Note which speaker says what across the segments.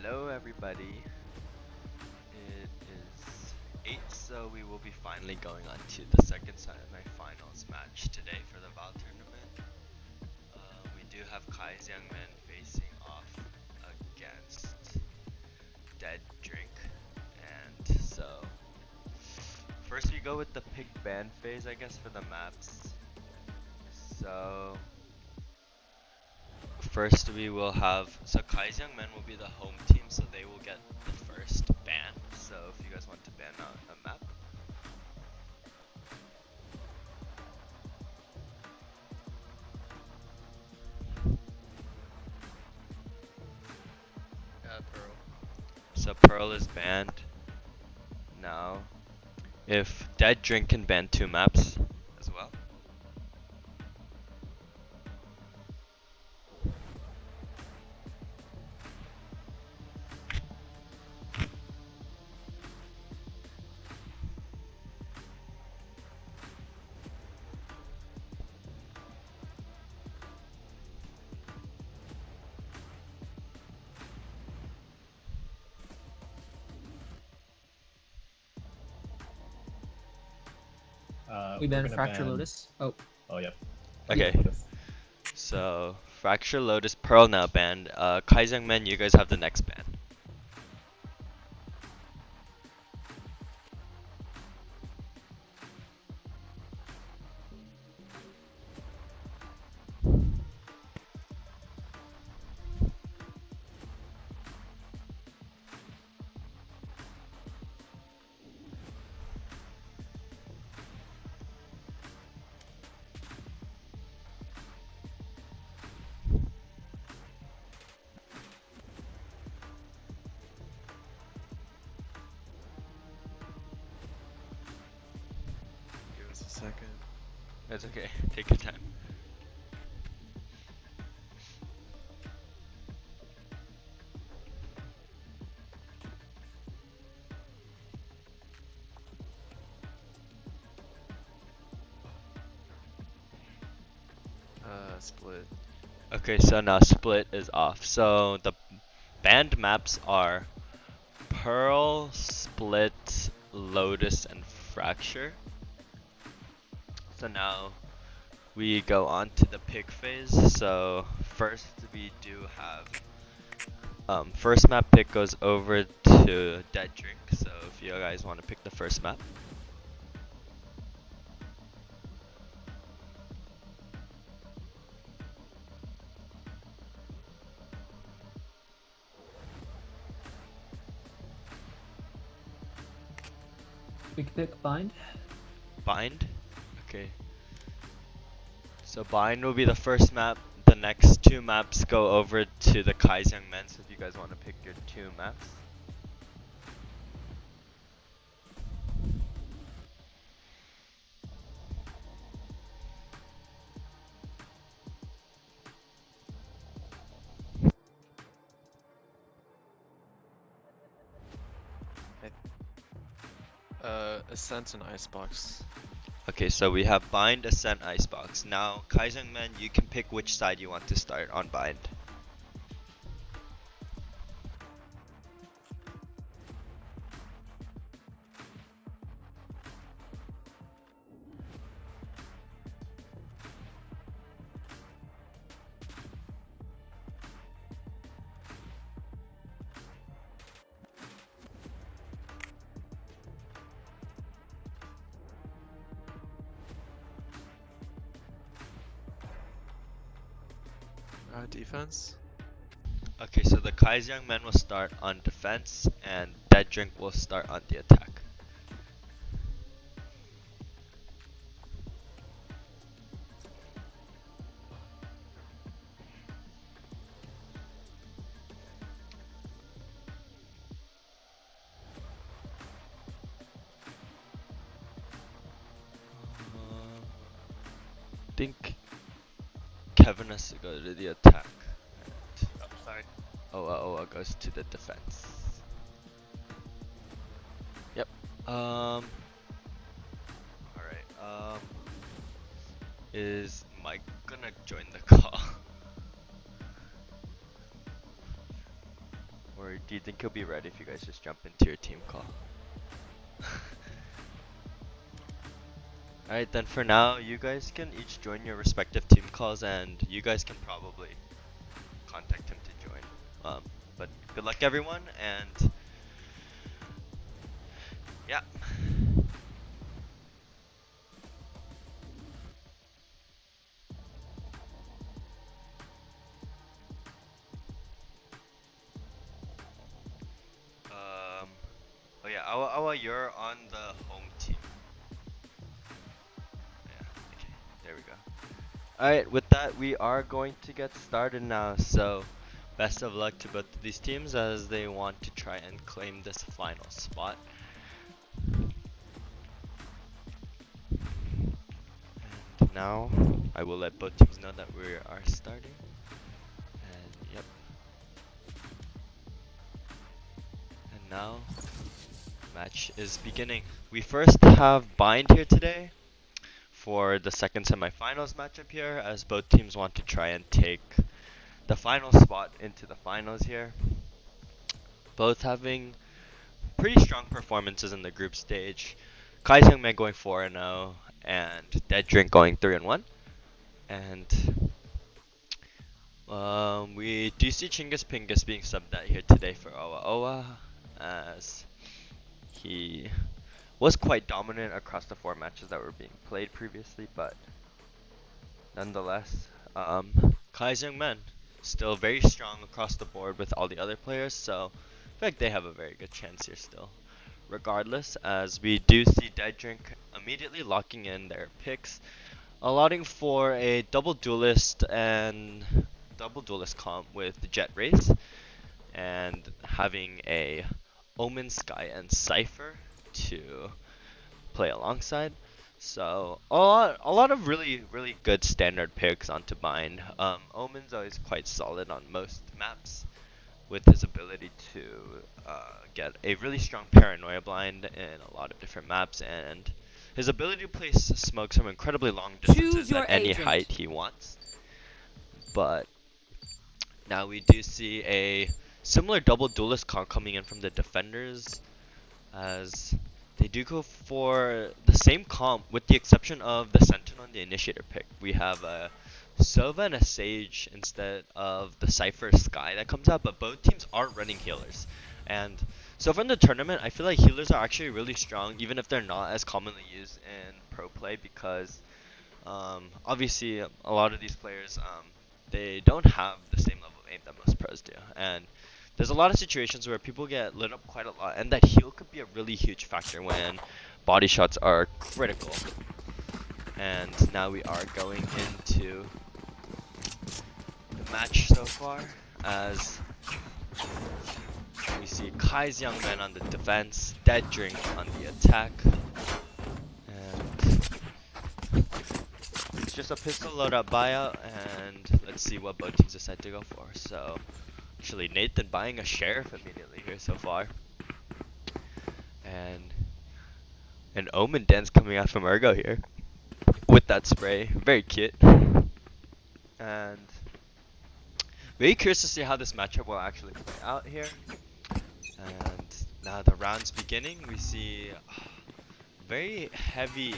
Speaker 1: Hello everybody, it is 8, so we will be finally going on to the second semifinals match today for the Val tournament. We do have Kai's Young Men facing off against Dead Drink, and so first we go with the pick ban phase, I guess, for the maps. So first we will have, so Kai's Young Men will be the home team, so they will get the first ban. So if you guys want to ban a map.
Speaker 2: Pearl.
Speaker 1: So Pearl is banned. Now, if Dead Drink can ban 2 maps as well.
Speaker 3: We banned Fracture Lotus. Oh.
Speaker 4: Oh, yep.
Speaker 1: Okay.
Speaker 4: Lotus.
Speaker 1: So Fracture Lotus, Pearl now banned. Kai's Young Men, you guys have the next ban.
Speaker 2: Give us a second.
Speaker 1: That's okay. Take your time.
Speaker 2: Split.
Speaker 1: Okay, so now Split is off. So the banned maps are Pearl, Split, Lotus, and Fracture. So now we go on to the pick phase. So first we do have first map pick goes over to Dead Drink. So if you guys want to pick the first map.
Speaker 3: We can pick Bind.
Speaker 1: Bind. Okay. So Bind will be the first map. The next 2 maps go over to the Kai's Young Men. So if you guys want to pick your 2 maps.
Speaker 2: Ascent and Icebox.
Speaker 1: Okay, so we have Bind, Ascent, Icebox. Now, Kai's Young Men, you can pick which side you want to start on Bind.
Speaker 2: Defense.
Speaker 1: Okay, so the Kai's Young Men will start on defense, and Dead Drink will start on the attack. I think Kevin has to go to the attack.
Speaker 4: Oh, sorry.
Speaker 1: Oa goes to the defense. Yep. Alright. Is Mike gonna join the call? Or do you think he'll be ready if you guys just jump into your team call? Alright, then for now, you guys can each join your respective team calls and you guys can probably contact him to join. But good luck everyone, and yeah. Oh yeah, Awa, you're on the home team. Yeah, okay, there we go. Alright, with that, we are going to get started now, so best of luck to both of these teams as they want to try and claim this final spot. And now, I will let both teams know that we are starting. And yep. And now, match is beginning. We first have Bind here today for the second semifinals matchup here, as both teams want to try and take the final spot into the finals here. Both having pretty strong performances in the group stage. Kai's Youngman going 4-0 and Dead Drink going 3-1. And we do see Chingus Pingus being subbed out here today for Owa Owa, as he was quite dominant across the 4 matches that were being played previously, but nonetheless, Kai's Youngman still very strong across the board with all the other players, so I feel like they have a very good chance here still. Regardless, as we do see Dead Drink immediately locking in their picks, allotting for a double duelist comp with Jet Race, and having a Omen, Sky, and Cypher to play alongside. So a lot of really good standard picks onto Bind. Omen's always quite solid on most maps, with his ability to get a really strong paranoia blind in a lot of different maps, and his ability to place smokes from incredibly long distances at any height he wants. But now we do see a similar double duelist comp coming in from the defenders, as they do go for the same comp with the exception of the Sentinel and the Initiator pick. We have a Sova and a Sage instead of the Cypher Sky that comes out, but both teams are running healers. And so from the tournament, I feel like healers are actually really strong, even if they're not as commonly used in pro play, because obviously a lot of these players, they don't have the same level of aim that most pros do. And there's a lot of situations where people get lit up quite a lot, and that heal could be a really huge factor when body shots are critical. And now we are going into the match so far, as we see Kai's Youngman on the defense, Dead Drink on the attack, and it's just a pistol loadout buyout, and let's see what both teams decide to go for. So actually Nathan buying a Sheriff immediately here so far, and an Omen dance coming out from Ergo here with that spray, very cute. And very curious to see how this matchup will actually play out here. And now the round's beginning. We see very heavy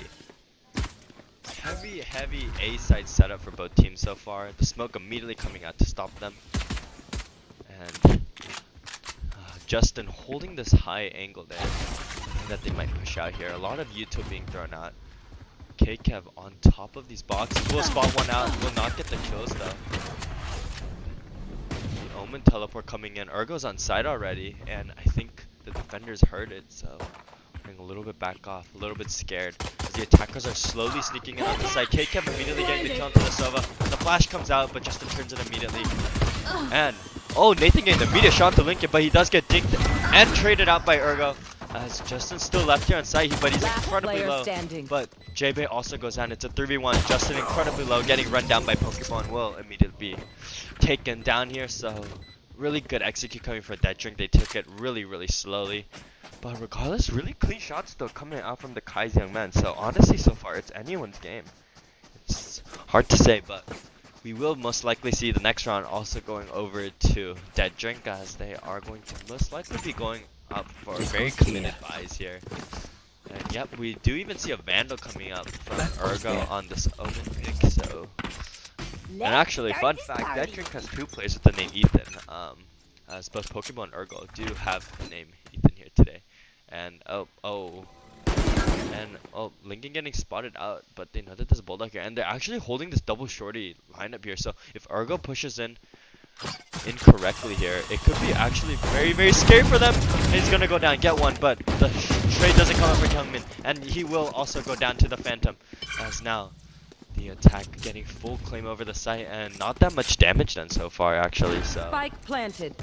Speaker 1: A side setup for both teams so far. The smoke immediately coming out to stop them. And Justin holding this high angle there, and that they might push out here. A lot of Yuto being thrown out. KKev on top of these boxes. Will spot one out. Will not get the kills though. The Omen teleport coming in. Ergo's on side already, and I think the defenders heard it, so getting a little bit back off, a little bit scared, as the attackers are slowly sneaking in on the side. KKev immediately getting the kill onto the Sova. The flash comes out, but Justin turns it immediately. And oh, Nathan getting the immediate shot to link it, but he does get dinked and traded out by Ergo. As Justin's still left here on site, but he's incredibly low. But J-Bay also goes down. It's a 3v1. Justin incredibly low, getting run down by Pokeball, and will immediately be taken down here. So really good execute coming for Dead Drink. They took it really slowly. But regardless, really clean shots still coming out from the Kai's Youngman. So honestly, so far, it's anyone's game. It's hard to say, but we will most likely see the next round also going over to Dead Drink, as they are going to most likely be going up for very committed buys here. And yep, we do even see a Vandal coming up from Ergo on this Omen pick, so... And actually, fun fact, Dead Drink has 2 players with the name Ethan. As both Pokemon and Ergo do have the name Ethan here today. And, Lincoln getting spotted out, but they know that there's a Bulldog here, and they're actually holding this double shorty lineup here. So if Ergo pushes in incorrectly here, it could be actually very, very scary for them. And he's gonna go down, get one, but the trade doesn't come up for Kyungmin, and he will also go down to the Phantom. As now, the attack getting full claim over the site, and not that much damage done so far, actually. So
Speaker 5: Spike planted.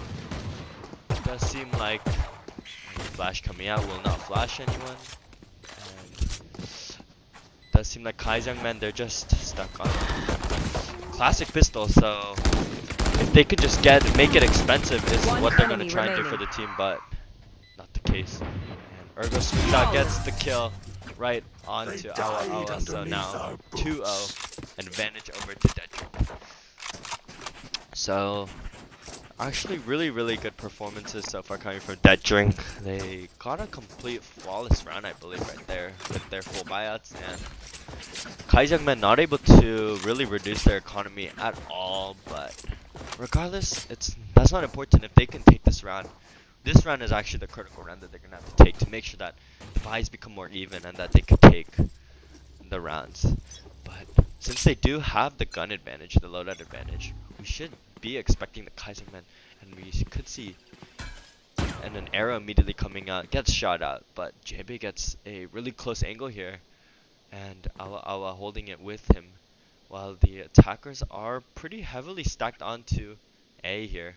Speaker 1: it does seem like flash coming out will not flash anyone. Does seem like Kai's young men, they're just stuck on classic pistol, so if they could just make it expensive is what they're gonna try and do for the team, but not the case. And Ergo swings out, gets the kill right onto Awa, so now 2-0, advantage over to Dead Drink. So actually really good performances so far coming from Dead Drink. They got a complete flawless round, I believe, right there with their full buyouts, and Kai's young men not able to really reduce their economy at all, but regardless, that's not important if they can take this round. This round is actually the critical round that they're gonna have to take to make sure that the buys become more even and that they can take the rounds. But since they do have the gun advantage, the loadout advantage, we should be expecting the Kai's young men, and we could see an arrow immediately coming out, gets shot out, but JB gets a really close angle here, and Awa holding it with him, while the attackers are pretty heavily stacked onto A here.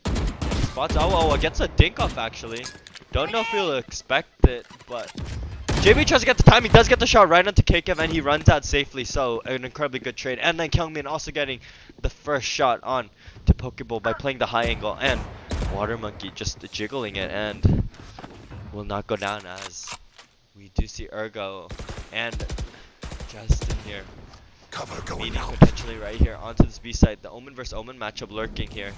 Speaker 1: Spots Awa, gets a dink off actually. Don't know if he'll expect it, but JB tries to get the time. He does get the shot right onto KKev, and he runs out safely, so an incredibly good trade. And then Kyungmin also getting the first shot on to Pokeball by playing the high angle, and Water Monkey just jiggling it and will not go down, as we do see Ergo and Justin here meeting potentially right here onto this B side. The Omen versus Omen matchup lurking here.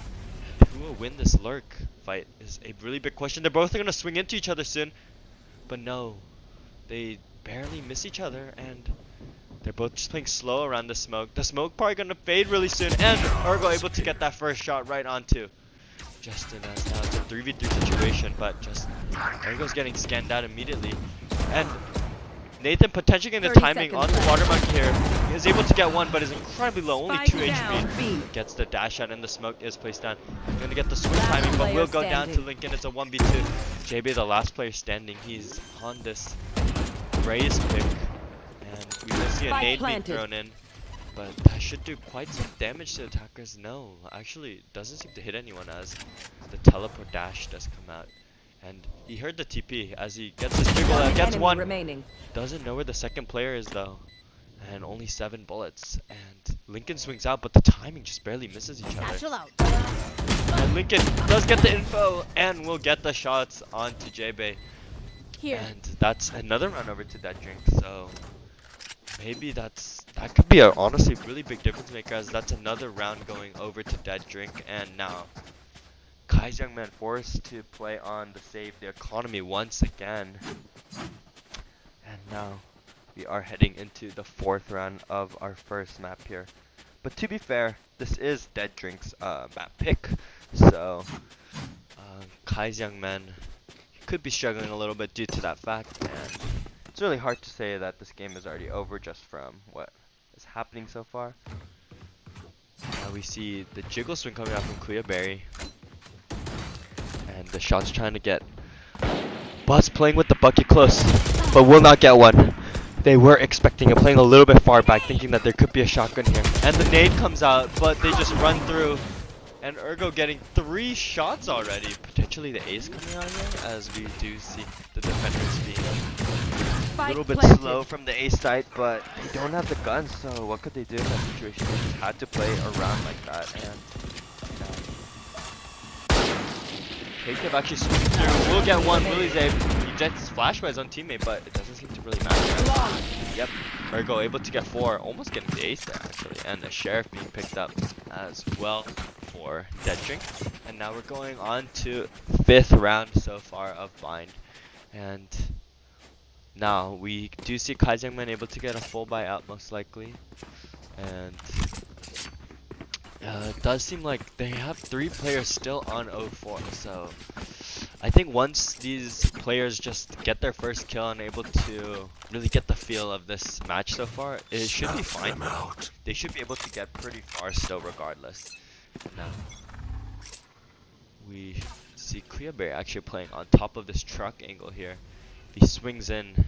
Speaker 1: Who will win this lurk fight is a really big question. They're both going to swing into each other soon, but no, they barely miss each other, and they're both just playing slow around the smoke. The smoke probably going to fade really soon, and Ergo able to get that first shot right onto Justin, as now it's a 3v3 situation, but just Ergo's getting scanned out immediately, and Nathan potentially getting the timing on the Water Monkey here. He is able to get one, but is incredibly low, only 2 HP. Gets the dash out, and the smoke is placed down. Going to get the swing timing, but will go down to Lincoln. It's a 1v2. JB, the last player standing, he's on this Raze pick, and we will see a nade being thrown in, but that should do quite some damage to the attackers. No, actually doesn't seem to hit anyone, as the teleport dash does come out. And he heard the TP as he gets his jiggle out, gets one. Doesn't know where the second player is though. And only 7 bullets. And Lincoln swings out, but the timing just barely misses each other. And Lincoln does get the info and will get the shots onto JB. And that's another run over to Dead Drink. So maybe that could be a honestly really big difference maker, as that's another round going over to Dead Drink. And now Kai's young man forced to play on the save the economy once again. And now we are heading into the 4th round of our first map here. But to be fair, this is Dead Drink's map pick, so Kai's young man could be struggling a little bit due to that fact, and it's really hard to say that this game is already over just from what is happening so far. Now we see the jiggle swing coming out from Kuyaberry, and the shot's trying to get Buzz playing with the bucket close, but will not get one. They were expecting it, playing a little bit far back, thinking that there could be a shotgun here. And the nade comes out, but they just run through. And Ergo getting 3 shots already. Potentially the ace coming out here, as we do see the defenders being a little bit slow from the ace side, but they don't have the guns, so what could they do in that situation? They just had to play around like that. And KKev actually swings through, will get one. Willie's able, he jets flash by his own teammate, but it doesn't seem to really matter. Yep, Ergo able to get 4, almost getting the ace there actually, and the sheriff being picked up as well for Dead Drink. And now we're going on to 5th round so far of Bind. And now we do see Kai Jiangman able to get a full buy out most likely. And it does seem like they have 3 players still on 0-4, so I think once these players just get their first kill and able to really get the feel of this match so far, it should be fine. They should be able to get pretty far still regardless. Now, we see Clearberry actually playing on top of this truck angle here. If he swings in,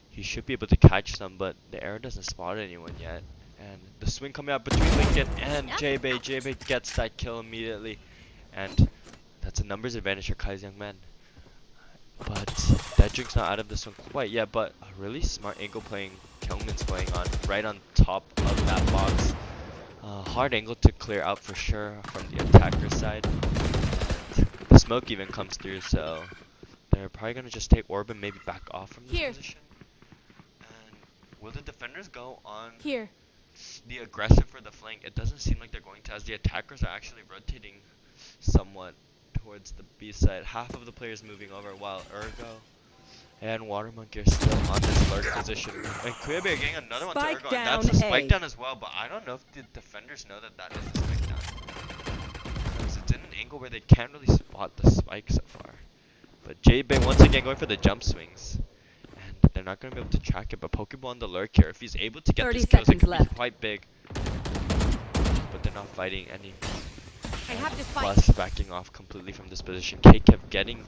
Speaker 1: he should be able to catch some, but the arrow doesn't spot anyone yet. And the swing coming out between Lincoln and J-Bay. J-Bay gets that kill immediately. And that's a numbers advantage for Kai's young man. But Dead Drink's not out of this one quite yet, but a really smart angle playing Kyungmin's playing on right on top of that box. Hard angle to clear out for sure from the attacker side. And the smoke even comes through, so they're probably going to just take orb and maybe back off from this position. And will the defenders go on the aggressive for the flank? It doesn't seem like they're going to, as the attackers are actually rotating somewhat towards the B side. Half of the players moving over while Ergo and Water Monkey are still on this lurk position. And Kuyabe are getting another one to Ergo, and that's a spike down as well, but I don't know if the defenders know that that is a spike down. Because it's in an angle where they can't really spot the spike so far. But J-Bay once again going for the jump swings. And they're not going to be able to track it, but Pokeball on the lurk here, if he's able to get these kills, it could be quite big. But they're not fighting any. Plus backing off completely from this position. K kept getting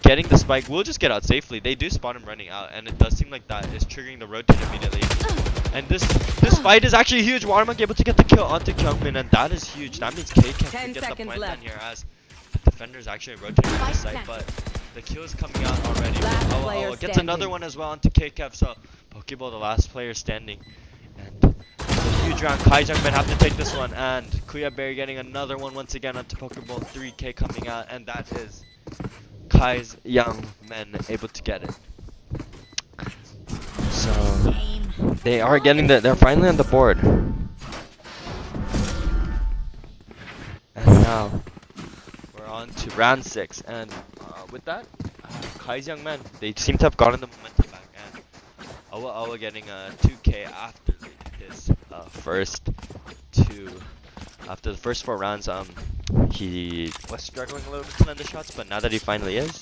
Speaker 1: the spike. We'll just get out safely. They do spot him running out, and it does seem like that is triggering the rotate immediately. And this fight is actually huge. Watermonk able to get the kill onto Kyungmin, and that is huge. That means K kept can get the plant down here as the defenders actually rotating to the site, but the kill is coming out already. Oh, gets another one as well onto KKF, so Pokeball the last player standing. And huge round. Kai Jungman have to take this one, and Kuya Berry getting another one once again onto Pokeball. 3K coming out, and that is Kai's young men able to get it. So they are getting they're finally on the board. And now we're on to round 6, and with that, Kai's young men, they seem to have gotten the momentum back, and Awa getting a 2K after his after the first 4 rounds. He was struggling a little bit to land the shots, but now that he finally is,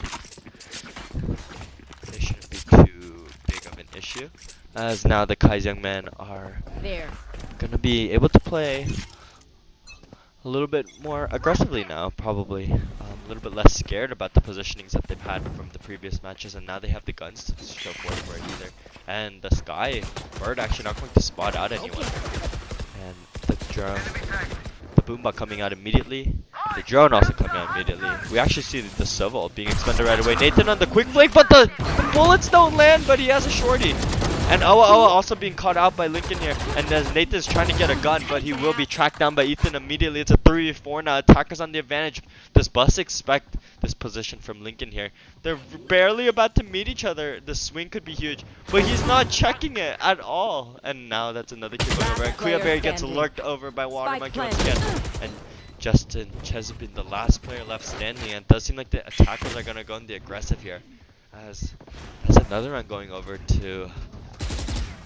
Speaker 1: they shouldn't be too big of an issue, as now the Kai's young men are gonna be able to play a little bit more aggressively now, probably. A little bit less scared about the positionings that they've had from the previous matches, and now they have the guns to show forth for it either. And the Sky Bird actually not going to spot out anyone. And the drone, the Boombot coming out immediately. The drone also coming out immediately. We actually see the Civil being expended right away. Nathan on the quick flick, but the bullets don't land, but he has a shorty. And Awa also being caught out by Lincoln here. And as Nathan's trying to get a gun, but he will be tracked down by Ethan immediately. It's a 3v4 now. Attackers on the advantage. Does Bus expect this position from Lincoln here? They're barely about to meet each other. The swing could be huge, but he's not checking it at all. And now that's another kill going over. And Kuyaberry gets lurked over by Water Monkey once again. And Justin Chesabin, the last player left standing. And it does seem like the attackers are going to go on the aggressive here. As that's another run going over to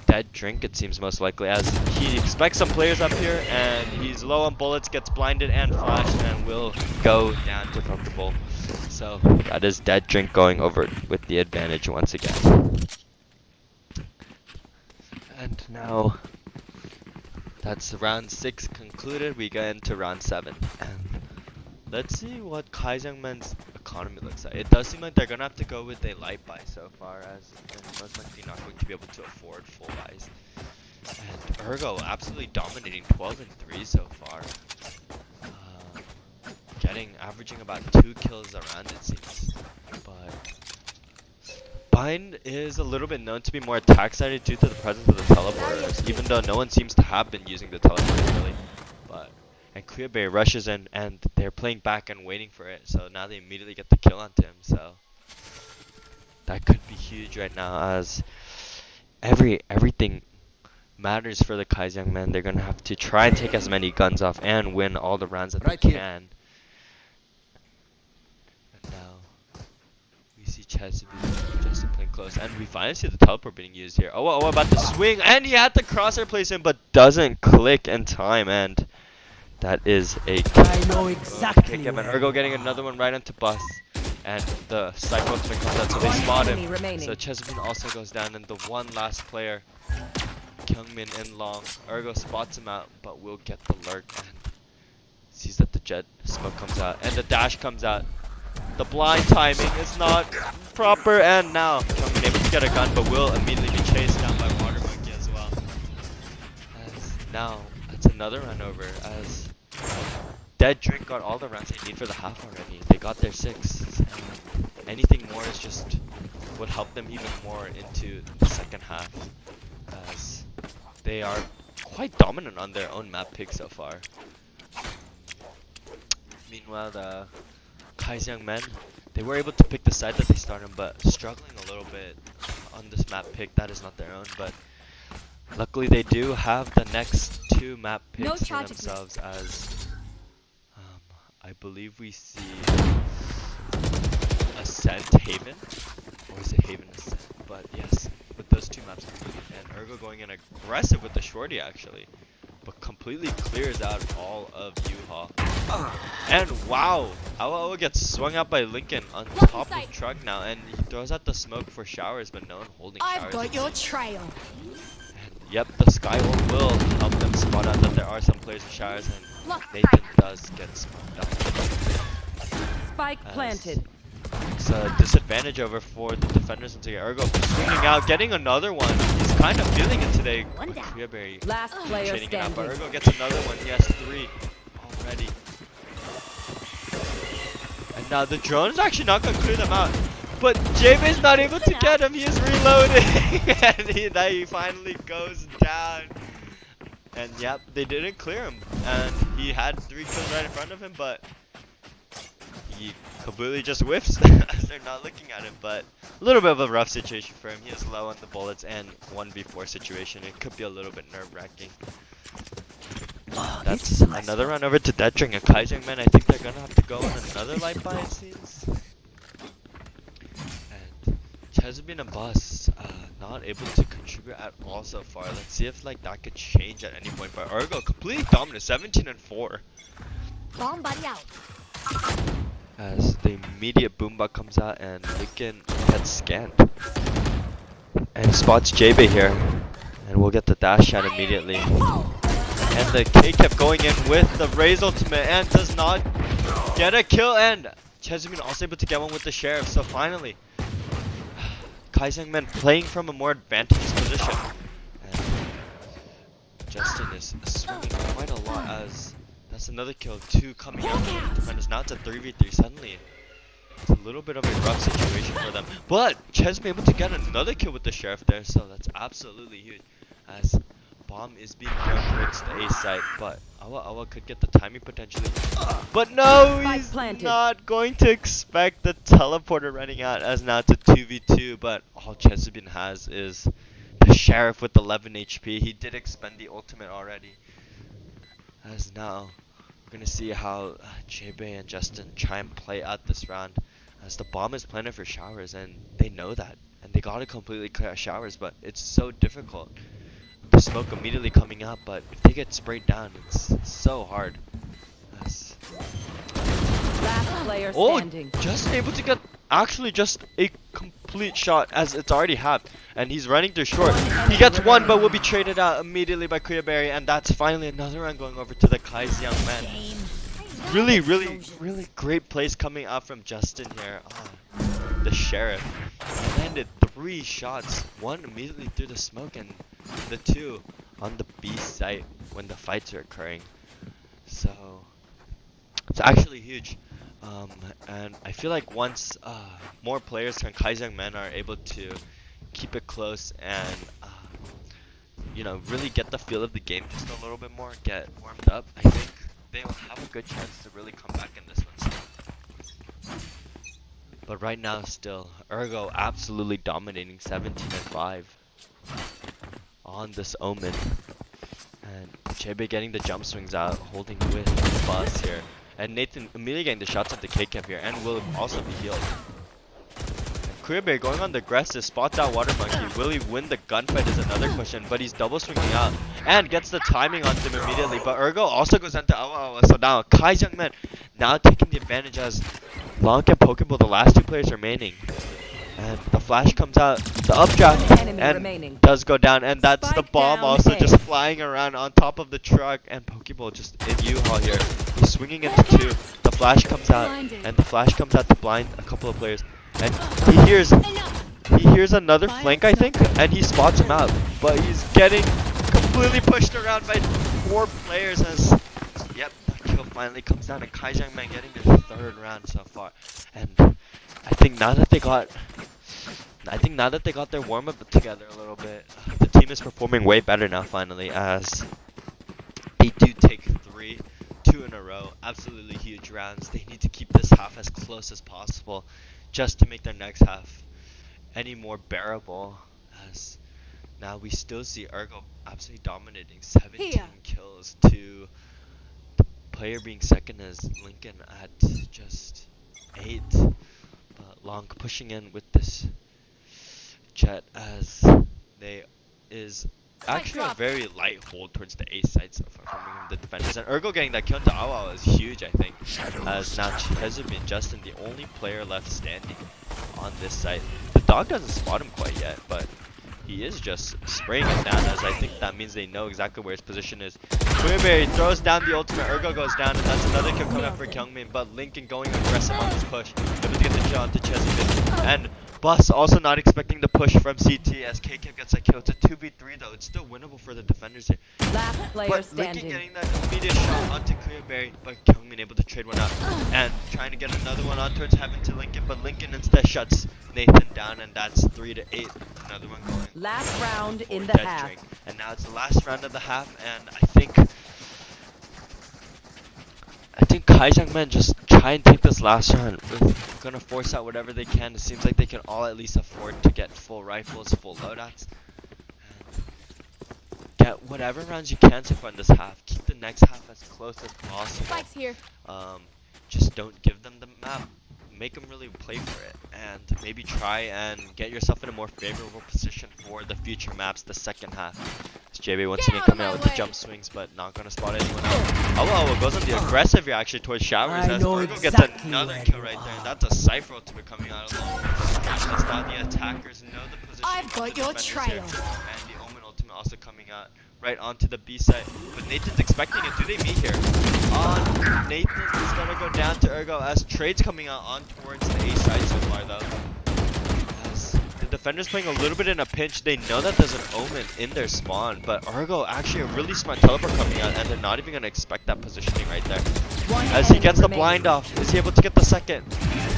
Speaker 1: Dead Drink, it seems most likely, as he expects some players up here, and he's low on bullets, gets blinded and flashed, and will go down to Pokeball. So that is Dead Drink going over with the advantage once again. And now that's round 6 concluded. We get into round 7, and let's see what Kaizangman's economy looks like. It does seem like they're gonna have to go with a light buy so far, as they're most likely not going to be able to afford full buys. And Ergo absolutely dominating, 12 and 3 so far. Averaging about 2 kills around, it seems. But Bind is a little bit known to be more attack sided due to the presence of the teleporters, even though no one seems to have been using the teleporters really. And Clearberry rushes in, and they're playing back and waiting for it, so now they immediately get the kill onto him, so that could be huge right now, as everything matters for the Kaisang men. They're gonna have to try and take as many guns off and win all the rounds that they can. And now we see Chesapeake just playing close, and we finally see the teleport being used here. Oh, about to swing, and he had the crosshair place in, but doesn't click in time, and that is a
Speaker 5: I know exactly.
Speaker 1: kick him, and Ergo getting another one right into bus. And the cycle ultimate comes out, so they spot him. So Chesapeake also goes down, and the one last player, Kyungmin in long. Ergo spots him out, but will get the lurk and sees that the jet smoke comes out, and the dash comes out. The blind timing is not proper, and now Kyungmin able to get a gun, but will immediately be chased down by Water Monkey as well. As now, that's another run over, as Dead Drink got all the rounds they need for the half already. They got their 6, and anything more is just would help them even more into the second half, as they are quite dominant on their own map pick so far. Meanwhile, the Kaisang men, they were able to pick the side that they started, but struggling a little bit on this map pick. That is not their own, but luckily they do have the next 2 map picks for themselves, as I believe we see Ascent Haven, or is it Haven Ascent? But yes, with those 2 maps, and Ergo going in aggressive with the shorty actually, but completely clears out all of U-Haul. And wow, Awa gets swung out by Lincoln on top of truck now, and he throws out the smoke for showers, but no one holding showers.
Speaker 6: I've got your trail.
Speaker 1: And yep, the Skywolf will help them spot out that there are some players in showers, and Nathan does get smoked out.
Speaker 5: Spike planted.
Speaker 1: It's a disadvantage over for the defenders until Ergo swinging out, getting another one. He's kind of feeling it today.
Speaker 5: Last player
Speaker 1: Trading it out, but
Speaker 5: standing.
Speaker 1: Ergo gets another one. He has 3 already. And now the drone is actually not going to clear them out. But JB's not able to get him. He is reloading. And he finally goes down. And yep, they didn't clear him. And he had 3 kills right in front of him, but he completely just whiffs as they're not looking at him. But a little bit of a rough situation for him. He is low on the bullets, and 1v4 situation. It could be a little bit nerve-wracking. That's another run over to Dead Drink and Kaisang men. I think they're gonna have to go on another light buy, it seems. And Chesapeake and Bus not able to contribute at all so far. Let's see if that could change at any point. But Ergo completely dominant, 17-4.
Speaker 6: Bomb buddy out.
Speaker 1: As the immediate boombot comes out, and Lincoln gets scanned and spots JB here, and we'll get the dash shot immediately. And the K kept going in with the Raze ultimate and does not get a kill, and Chesapeake also able to get one with the Sheriff. So finally, Kaisang men playing from a more advantageous position, and Justin is swinging quite a lot, as that's another kill, 2 coming out from the defenders. Now it's a 3v3 suddenly. It's a little bit of a rough situation for them, but Chesapeake able to get another kill with the Sheriff there, so that's absolutely huge, as bomb is being thrown towards the A site, but Awa could get the timing potentially. But no, he's not going to expect the teleporter running out, as now it's a 2v2, but all Chesapeake has is the Sheriff with 11 HP. He did expend the ultimate already. As now, we're going to see how JB and Justin try and play out this round, as the bomb is planted for showers, and they know that. And they got to completely clear out showers, but it's so difficult. The smoke immediately coming out, but if they get sprayed down, it's so hard. As
Speaker 5: Last player standing.
Speaker 1: just able to get actually just a complete shot, as it's already halved, and he's running through short. He gets one, but will be traded out immediately by Kuyaberry, and that's finally another run going over to the Kaisang men. Really great plays coming out from Justin here. The Sheriff. He landed 3 shots, 1 immediately through the smoke, and the 2 on the B site when the fights are occurring. So it's actually huge. And I feel like once more players from Kaisang men are able to keep it close and really get the feel of the game just a little bit more, get warmed up, I think they will have a good chance to really come back in this one still. But right now still, Ergo absolutely dominating, 17-5. on this Omen. And Chebe getting the jump swings out, holding with Buzz here. And Nathan immediately getting the shots at the K-Cap here, and will also be healed. Queerberry going on the aggressive, spots out Water Monkey. Will he win the gunfight is another question, but he's double swinging out and gets the timing on him immediately. But Ergo also goes into Awa Awa, so now Kai's young man now taking the advantage as Long and Pokeball, the last 2 players remaining. And the flash comes out, the updraft,
Speaker 5: Enemy
Speaker 1: and
Speaker 5: remaining.
Speaker 1: does go down, and that's the
Speaker 5: Spike
Speaker 1: bomb
Speaker 5: down
Speaker 1: also
Speaker 5: A.
Speaker 1: just flying around on top of the truck, and Pokeball just in U-Haul here. He's swinging into 2, the flash comes out, and the flash comes out to blind a couple of players. And he hears another flank, I think, and he spots him out. But he's getting completely pushed around by 4 players as, yep, that kill finally comes down. And Kai's young man getting the 3rd round so far. And I think now that they got their warm-up together a little bit, the team is performing way better now finally, as they do take 2 in a row, absolutely huge rounds. They need to keep this half as close as possible just to make their next half any more bearable, as now we still see Ergo absolutely dominating 17 kills to the player being second is Lincoln at just 8. But Long pushing in with this Jet as they is actually a very light hold towards the A side so far from the defenders. And Ergo getting that kill into Awa is huge, I think, as now Chesubi and Justin the only player left standing on this site. The dog doesn't spot him quite yet, but he is just spraying it down, as I think that means they know exactly where his position is. Queerberry throws down the ultimate, Ergo goes down, and that's another kill coming up for Kyungmin, but Lincoln going aggressive on this push, able to get the kill onto Chesubi. And Bus also not expecting the push from CT as KK gets that kill. It's a 2v3 though. It's still winnable for the defenders here.
Speaker 5: Last player
Speaker 1: But
Speaker 5: standing.
Speaker 1: Lincoln getting that immediate shot onto Clearberry, but Kyungmin able to trade one out. And trying to get another one on towards Heaven to Lincoln, but Lincoln instead shuts Nathan down, and that's 3-8. Another one going.
Speaker 5: Last round in
Speaker 1: for
Speaker 5: the
Speaker 1: Death
Speaker 5: half.
Speaker 1: Drink. And now it's the last round of the half, and I think Kaijangmen just try and take this last round. They're gonna force out whatever they can. It seems like they can all at least afford to get full rifles, full loadouts, and get whatever rounds you can so far in this half. Keep the next half as close as possible.
Speaker 6: Spike's here.
Speaker 1: Just don't give them the map. Make them really play for it, and maybe try and get yourself in a more favorable position for the future maps, the second half. It's JB once again coming out with the jump swings, but not gonna spot anyone out. Oh, goes on the aggressive here actually towards Showers, as Orgo gets another kill right there, and that's a Cypher ultimate coming out alone. Just now the attackers know the position.
Speaker 6: I've got your trail.
Speaker 1: And the Omen ultimate also coming out right onto the B side, but Nathan's expecting it. Do they meet here? Nathan is gonna go down to Ergo as trades coming out on towards the A side so far though. As the defenders playing a little bit in a pinch, they know that there's an Omen in their spawn, but Ergo actually a really smart teleport coming out, and they're not even gonna expect that positioning right there. As he gets the blind off, is he able to get the second?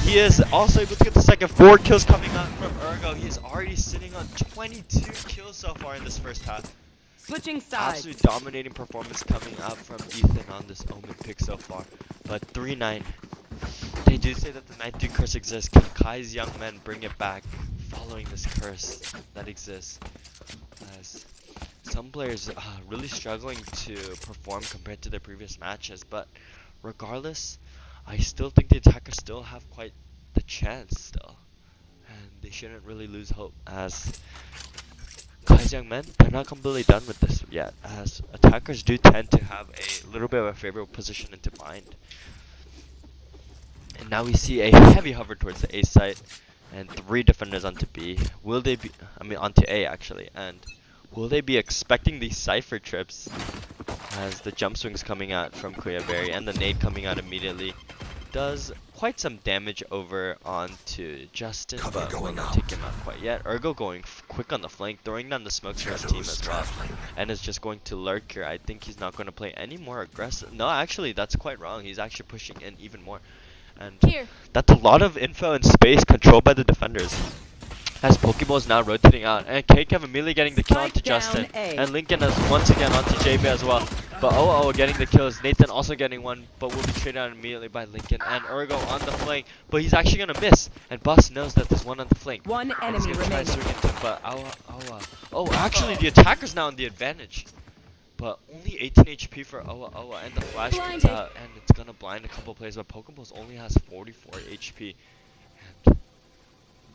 Speaker 1: He is also able to get the second. 4 kills coming out from Ergo. He's already sitting on 22 kills so far in this first half.
Speaker 5: Switching sides.
Speaker 1: Absolute dominating performance coming out from Ethan on this Omen pick so far. But 3-9. They do say that the Night 2 curse exists. Can Kai's young men bring it back following this curse that exists? As some players really struggling to perform compared to their previous matches. But regardless, I still think the attackers still have quite the chance still. And they shouldn't really lose hope, as Kai's young men, they're not completely done with this yet, as attackers do tend to have a little bit of a favorable position into bind. And now we see a heavy hover towards the A site, and 3 defenders onto B. Will they be, onto A actually, and will they be expecting these Cypher trips, as the jump swings coming out from Kuyaberry and the nade coming out immediately does quite some damage over onto Justin, but will not take him out quite yet. Ergo going quick on the flank, throwing down the smokes for his team as well, and is just going to lurk here. I think he's not going to play any more aggressive. No, actually, that's quite wrong. He's actually pushing in even more, and that's a lot of info and space controlled by the defenders. As Pokeball is now rotating out, and Kev immediately getting the kill onto Justin, and Lincoln is once again onto JB as well. But oh, getting the kills. Nathan also getting one, but will be traded out immediately by Lincoln. And Ergo on the flank, but he's actually gonna miss. And Bus knows that there's one on the flank.
Speaker 5: One
Speaker 1: And he's
Speaker 5: enemy
Speaker 1: gonna try to
Speaker 5: remaining.
Speaker 1: swing into him, but oh, actually the attacker's now in the advantage. But only 18 HP for Owa, and the flash comes
Speaker 6: Blinded.
Speaker 1: out, and it's gonna blind a couple plays. But Pokeballs only has 44 HP, and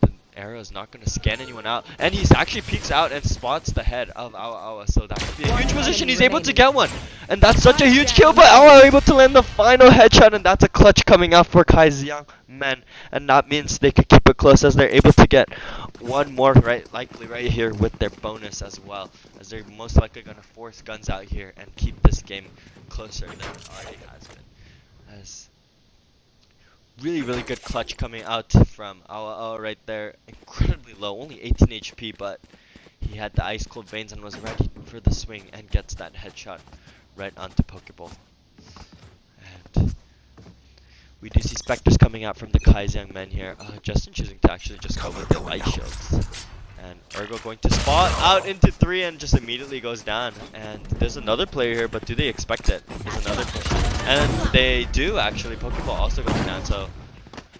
Speaker 1: the arrow is not gonna scan anyone out. And he's actually peeks out and spots the head of Owa, so that could be a huge position. He's able to get one, and that's such a huge kill. But Owa able to land the final headshot, and that's a clutch coming out for Kaijiang men, and that means they could keep it close as they're able to get one more likely right here with their bonus as well, as they're most likely going to force guns out here and keep this game closer than it already has been. As really good clutch coming out from Awa right there. Incredibly low, only 18 HP, but he had the ice cold veins and was ready for the swing and gets that headshot right onto Pokeball. And we do see Spectres coming out from the Kaijiang men here. Justin choosing to actually just go with the light shields. And Ergo going to spot out into 3 and just immediately goes down. And there's another player here, but do they expect it? There's another push. And they do actually. Pokeball also goes down, so.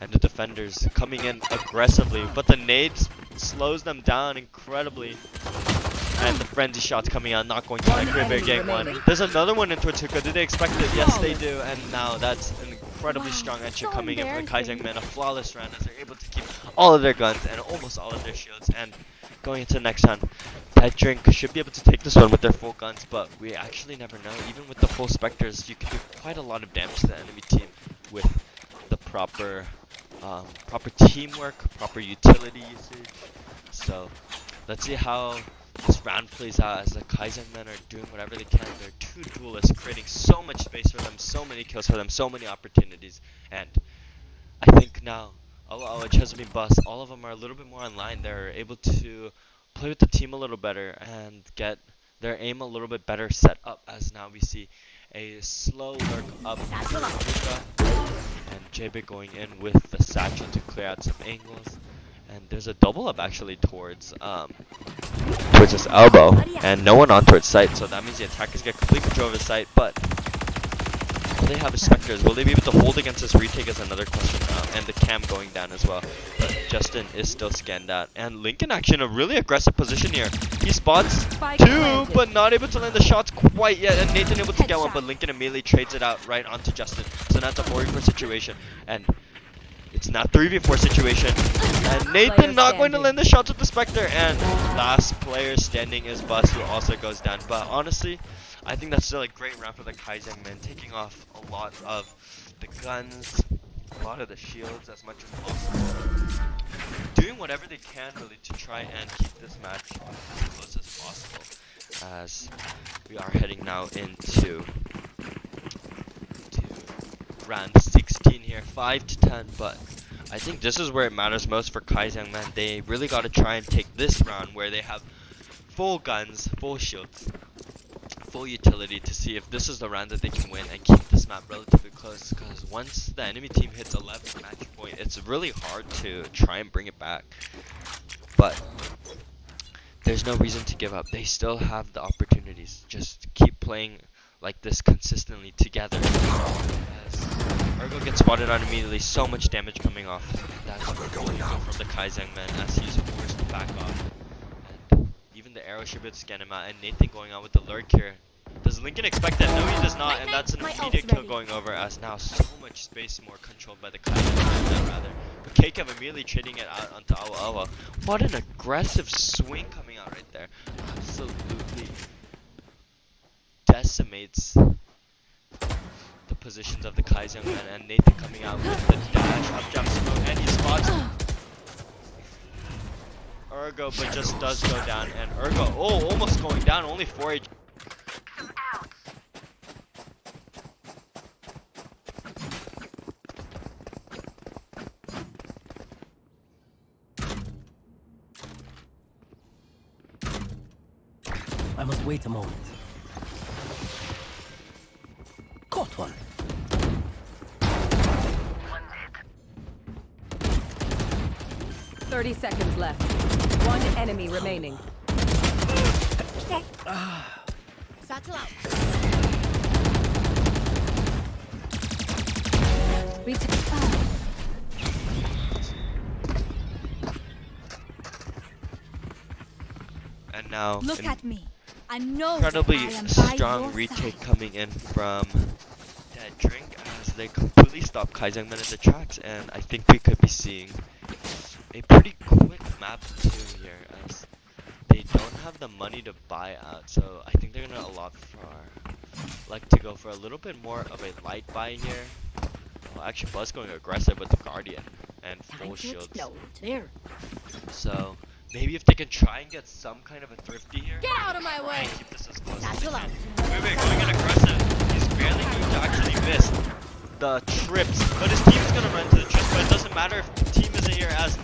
Speaker 1: And the defenders coming in aggressively, but the nade slows them down incredibly. And the frenzy shots coming out, not going to like River getting one. There's another one in Tortuga. Did they expect it? Yes, they do. And now that's an incredibly strong entry coming in for the Kaijiang men. A flawless round as they're able to keep all of their guns and almost all of their shields. And going into the next round, Pet Drink should be able to take this one with their full guns, but we actually never know. Even with the full Spectres, you can do quite a lot of damage to the enemy team with the proper teamwork, proper utility usage. So let's see how this round plays out as the Kaijiang men are doing whatever they can. They're two duelists, creating so much space for them, so many kills for them, so many opportunities. And I think now, Chesapeake Bus, all of them are a little bit more online. They're able to play with the team a little better and get their aim a little bit better set up, as now we see a slow lurk up to Luka, and JB going in with the satchel to clear out some angles. And there's a double up actually towards his elbow, and no one on towards site, so that means the attackers get complete control of his site. But will they have his Spectres? Will they be able to hold against this retake is another question now, and the cam going down as well. But Justin is still scanned out, and Lincoln actually in a really aggressive position here. He spots two, but not able to land the shots quite yet, and Nathan able to get one, but Lincoln immediately trades it out right onto Justin. So that's a 4v4 situation, and it's not 3v4 situation, and Nathan not going to land the shots with the Spectre, and last player standing is Bus, who also goes down. But honestly, I think that's still a great round for the Kaijiang men, taking off a lot of the guns, a lot of the shields as much as possible, doing whatever they can really to try and keep this match as close as possible, as we are heading now into round 16 here, 5-10, but I think this is where it matters most for Kaijiang men. They really got to try and take this round where they have full guns, full shields, full utility, to see if this is the round that they can win and keep this map relatively close, because once the enemy team hits 11 match point, it's really hard to try and bring it back. But there's no reason to give up. They still have the opportunities. Just keep playing like this consistently together. As Ergo gets spotted on immediately, so much damage coming off. That's going on from the Kaijiang men as he's forced to back off. And even the arrow should be able to scan him out, and Nathan going on with the lurk here. Does Lincoln expect that? No, he does not, and that's an immediate kill going over, as now so much space more controlled by the Kaijiang men rather. But Kekev immediately trading it out onto Awa. What an aggressive swing coming out right there. Absolutely decimates the positions of the Kaijiang men, and Nathan coming out with the dash, up jump smoke, and he spots Ergo, but just does go down, and Ergo, almost going down, only 4 HP.
Speaker 7: I must wait a moment. Caught one.
Speaker 5: Thirty seconds left. One enemy remaining.
Speaker 6: Satchel out.
Speaker 1: And now
Speaker 6: Look
Speaker 1: an
Speaker 6: at me. I know
Speaker 1: incredibly
Speaker 6: that I am by
Speaker 1: strong
Speaker 6: your
Speaker 1: retake
Speaker 6: side.
Speaker 1: coming in from Dead Drink as they completely stop Kaizangman in the tracks, and I think we could be seeing a pretty quick map 2 here as they don't have the money to buy out, so I think they're gonna like to go for a little bit more of a light buy here. Well, actually Buzz going aggressive with the Guardian and full shields.
Speaker 6: There.
Speaker 1: So maybe if they can try and get some kind of a thrifty here.
Speaker 6: Get out of my
Speaker 1: try
Speaker 6: way.
Speaker 1: and keep this as close as they
Speaker 6: Satchel
Speaker 1: can.
Speaker 6: out.
Speaker 1: Wait, going in aggressive. He's barely going to actually miss the trips, but his team's gonna run to the trips. But it doesn't matter if the team isn't here as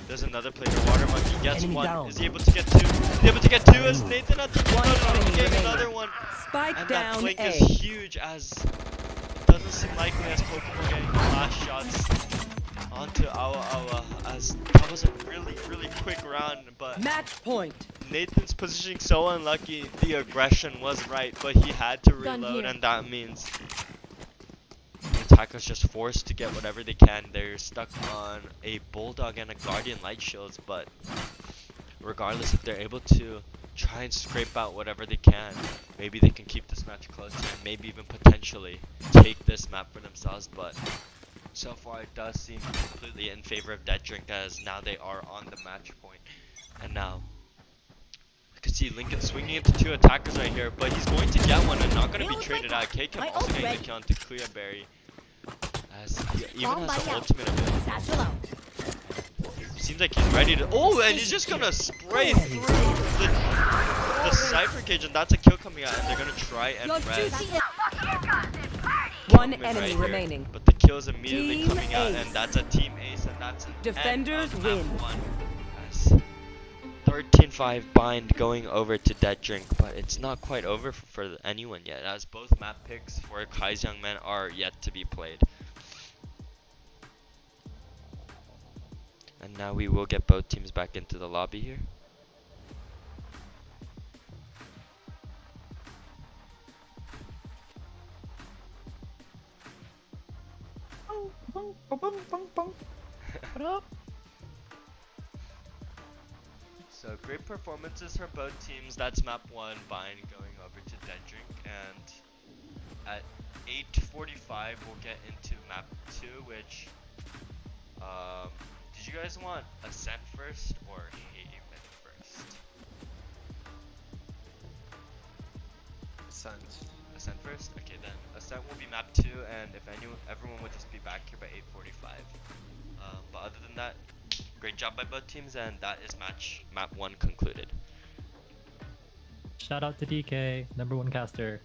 Speaker 1: there's another player. Water Monkey gets
Speaker 7: Enemy
Speaker 1: one.
Speaker 7: down.
Speaker 1: Is he able to get two? Is he able to get two? As Nathan at the
Speaker 5: One enemy
Speaker 1: getting
Speaker 5: remaining.
Speaker 1: another one.
Speaker 5: Spike
Speaker 1: And that
Speaker 5: down
Speaker 1: flank
Speaker 5: A.
Speaker 1: is huge as it doesn't seem likely as Pokemon getting the last shots onto Awa as that was a really quick round, but
Speaker 5: Match point.
Speaker 1: Nathan's positioning so unlucky. The aggression was right, but he had to
Speaker 6: Done
Speaker 1: reload,
Speaker 6: here.
Speaker 1: and that means the attacker's just forced to get whatever they can. They're stuck on a Bulldog and a Guardian Light Shields, but regardless, if they're able to try and scrape out whatever they can, maybe they can keep this match close and maybe even potentially take this map for themselves. But so far, it does seem completely in favor of Dead Drink as now they are on the match point. And now, I can see Lincoln swinging into two attackers right here, but he's going to get one and not going to be traded out. K-Kim also getting the kill onto Clearberry as he even has the ultimate ability.
Speaker 6: Satchel out.
Speaker 1: Seems like he's ready to. Oh, and he's just gonna spray through the Cypher cage, and that's a kill coming out, and they're gonna try and
Speaker 6: Your
Speaker 1: res.
Speaker 6: duty is
Speaker 5: One
Speaker 1: Gentleman
Speaker 5: enemy
Speaker 1: right here.
Speaker 5: remaining.
Speaker 1: But the kill is immediately
Speaker 5: Team
Speaker 1: coming out,
Speaker 5: ace.
Speaker 1: and that's a team ace, and that's an
Speaker 5: Defenders
Speaker 1: end of
Speaker 5: win.
Speaker 1: map 1. As 13-5 bind going over to Dead Drink, but it's not quite over for anyone yet, as both map picks for Kai's Young Men are yet to be played. And now we will get both teams back into the lobby here. So great performances for both teams. That's map 1, Bind going over to Dead Drink, and at 8:45 we'll get into map 2, which did you guys want Ascent first or Haven first?
Speaker 2: Ascent.
Speaker 1: Ascent first? Okay, then Ascent will be map 2, and if everyone would just be back here by 8:45. But other than that, great job by both teams, and that is map 1 concluded.
Speaker 3: Shout out to DK, #1 caster.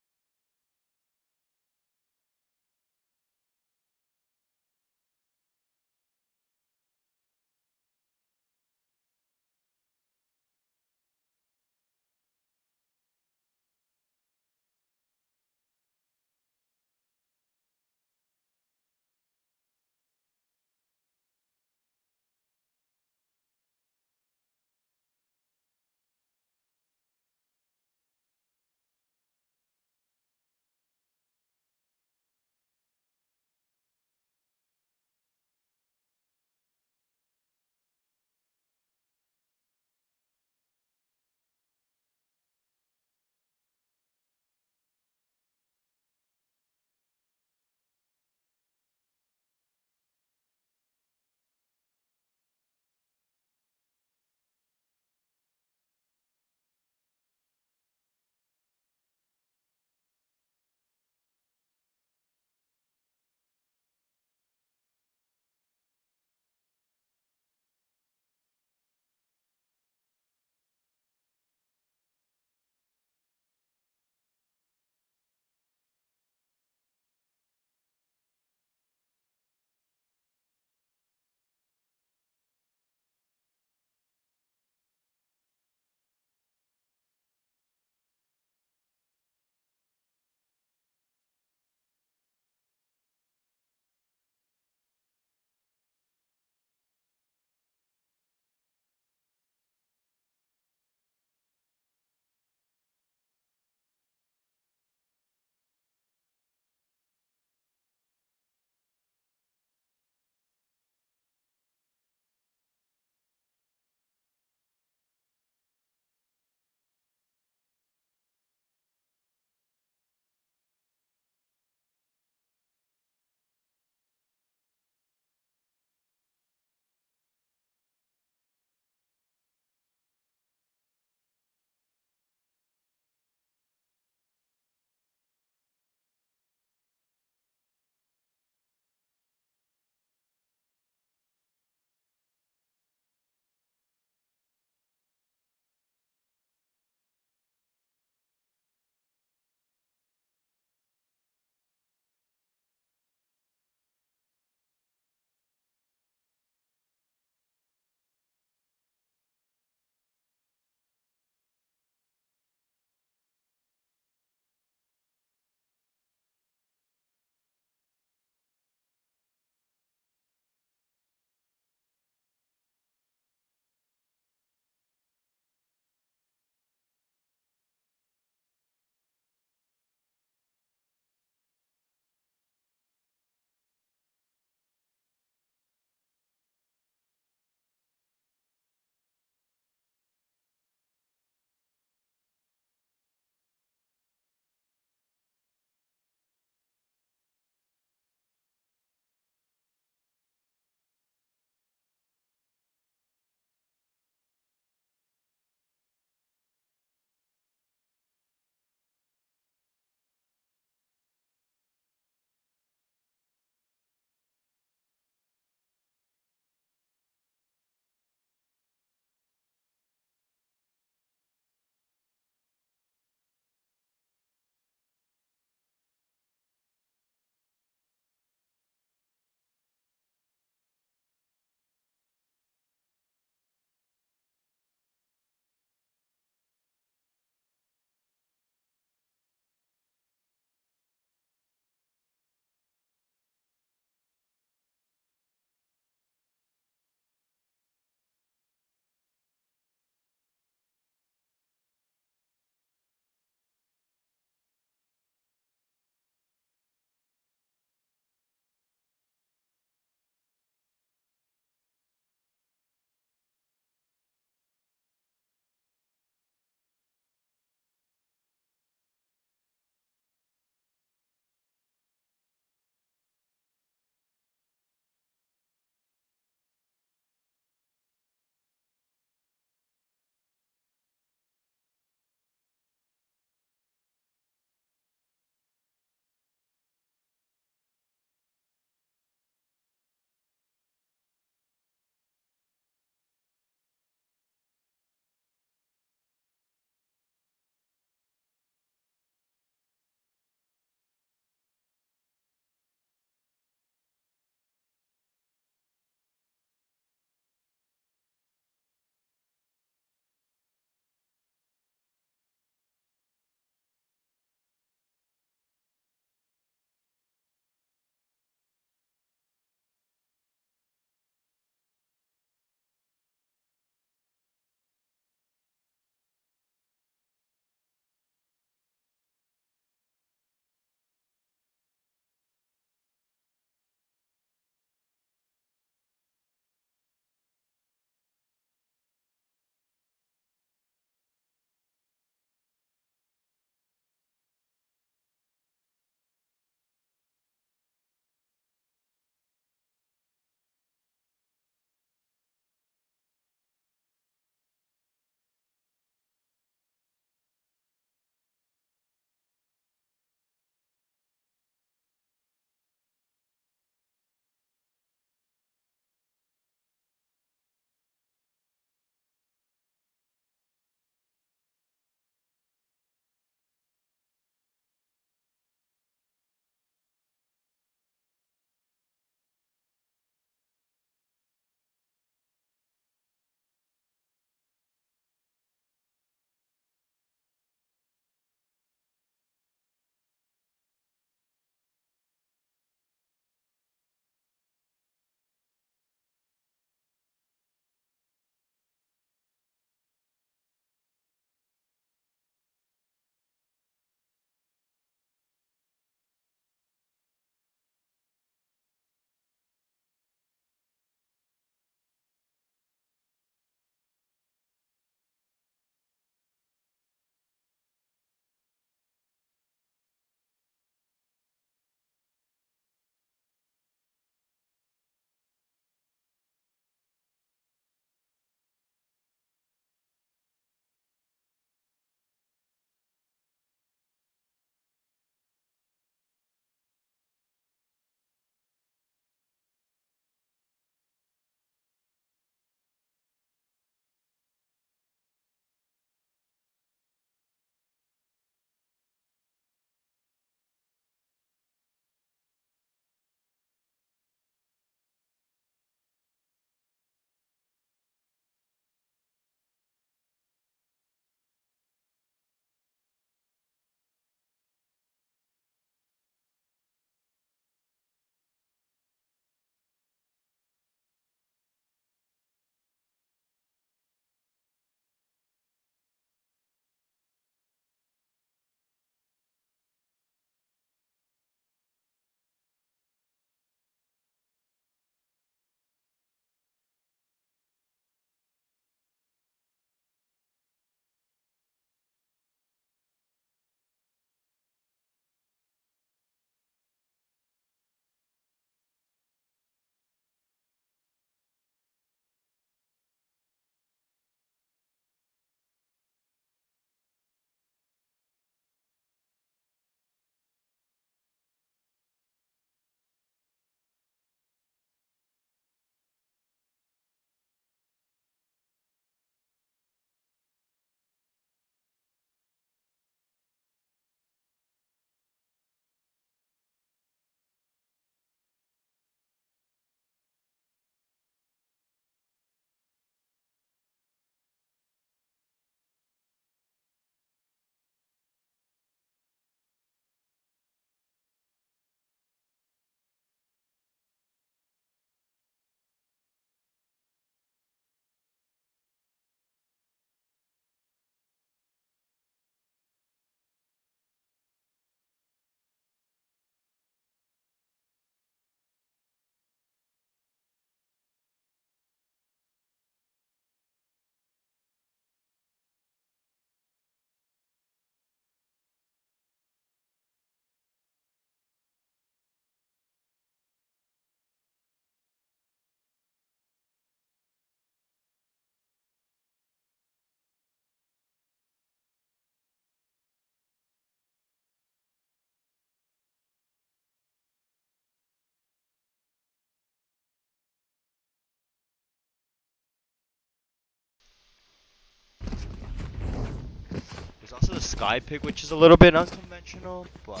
Speaker 1: There's also the Sky pick, which is a little bit unconventional, but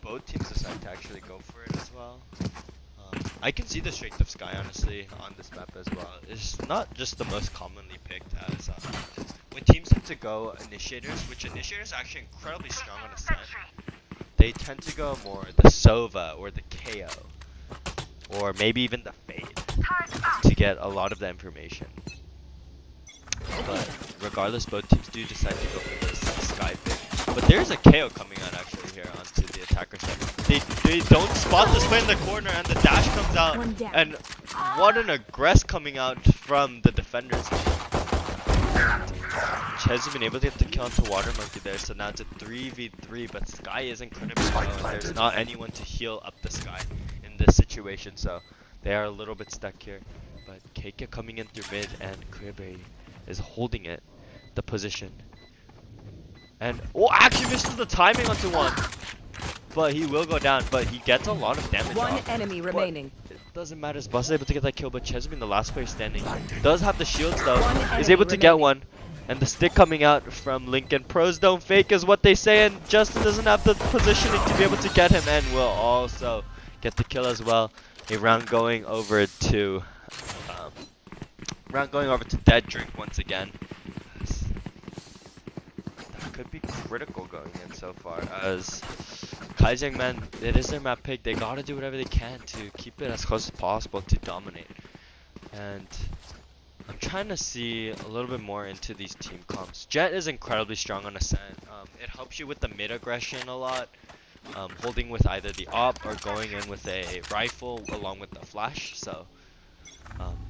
Speaker 1: both teams decide to actually go for it as well. I can see the strength of Sky honestly on this map as well. It's not just the most commonly picked as when teams tend to go initiators, which initiators are actually incredibly strong on Ascent. They tend to go more the Sova or the KO, or maybe even the Fade to get a lot of the information. But regardless, both teams do decide to go for this Sky pick. But there's a KO coming out actually here onto the attacker side. They don't spot this play in the corner, and the dash comes out, and what an aggress coming out from the defenders. Ches has been able to get the kill onto Water Monkey there, so now it's a 3v3, but Sky is incredibly low, and there's not anyone to heal up the Sky in this situation, so they are a little bit stuck here. But Keika coming in through mid, and Kuyaberry is holding it, the position. And, oh, actually misses the timing onto one. But he will go down, but he gets a lot of damage
Speaker 5: One
Speaker 1: off.
Speaker 5: enemy remaining.
Speaker 1: It doesn't matter, as Bus is able to get that kill, but Ches being the last player standing. Does have the shields though,
Speaker 5: One
Speaker 1: is
Speaker 5: enemy
Speaker 1: able to get
Speaker 5: remaining.
Speaker 1: one. And the stick coming out from Lincoln. Pros don't fake is what they say, and Justin doesn't have the positioning to be able to get him, and will also get the kill as well. A round going over to Dead Drink once again. That could be critical going in so far, as Kaijang, man, it is their map pick. They gotta do whatever they can to keep it as close as possible to dominate. And I'm trying to see a little bit more into these team comps. Jet is incredibly strong on Ascent. It helps you with the mid aggression a lot, holding with either the op or going in with a rifle along with the flash. So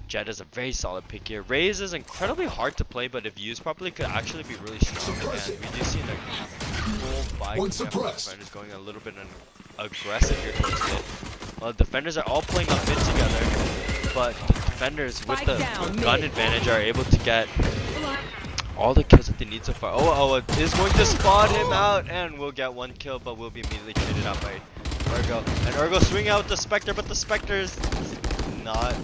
Speaker 1: Jet is a very solid pick here. Raze is incredibly hard to play, but if used properly, could actually be really strong. And we do see the full buy defenders going a little bit aggressive here towards mid. Well, defenders are all playing up mid together, but the defenders with the gun advantage are able to get all the kills that they need so far. Oh, it is going to spot him out, and we'll get one kill, but we'll be immediately traded out by Urgo. And Urgo swing out with the Spectre, but the Spectre is not.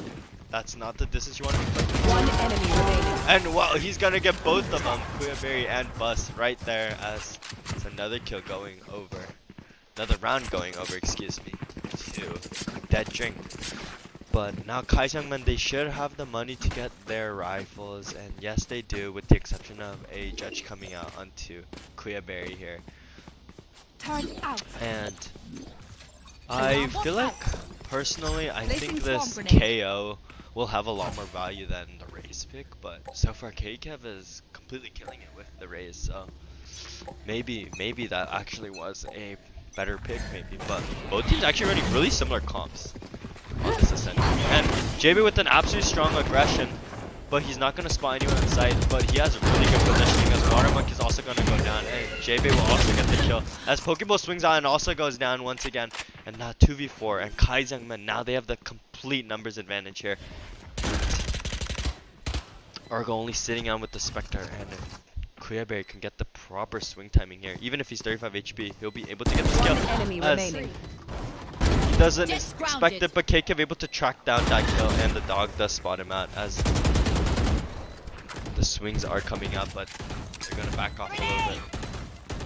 Speaker 1: That's not the distance you want to be playing.
Speaker 5: One enemy remaining.
Speaker 1: And wow, he's gonna get both of them, Kuyaberry and Bus, right there, as it's another kill going over. Another round going over, excuse me, to Dead Drink. But now Kaijangman, they should have the money to get their rifles, and yes they do, with the exception of a judge coming out onto Kuyaberry here. And I feel like, personally, I think this KO will have a lot more value than the Raze pick, but so far KKev is completely killing it with the Raze, so maybe that actually was a better pick, maybe. But both teams actually running really similar comps on this Ascent. And JB with an absolutely strong aggression, but he's not going to spot anyone in sight, but he has a really good positioning, as Water Monk is also going to go down, and JB will also get the kill, as Pokeball swings out and also goes down once again. And now 2v4, and Kaijangman, now they have the complete numbers advantage here. Argo only sitting on with the Spectre, and if Kuyaberry can get the proper swing timing here, even if he's 35 HP, he'll be able to get this kill.
Speaker 5: One enemy remaining.
Speaker 1: He doesn't expect it, but Kekev able to track down that kill, and the dog does spot him out, as the swings are coming up, but they're gonna back off a little bit.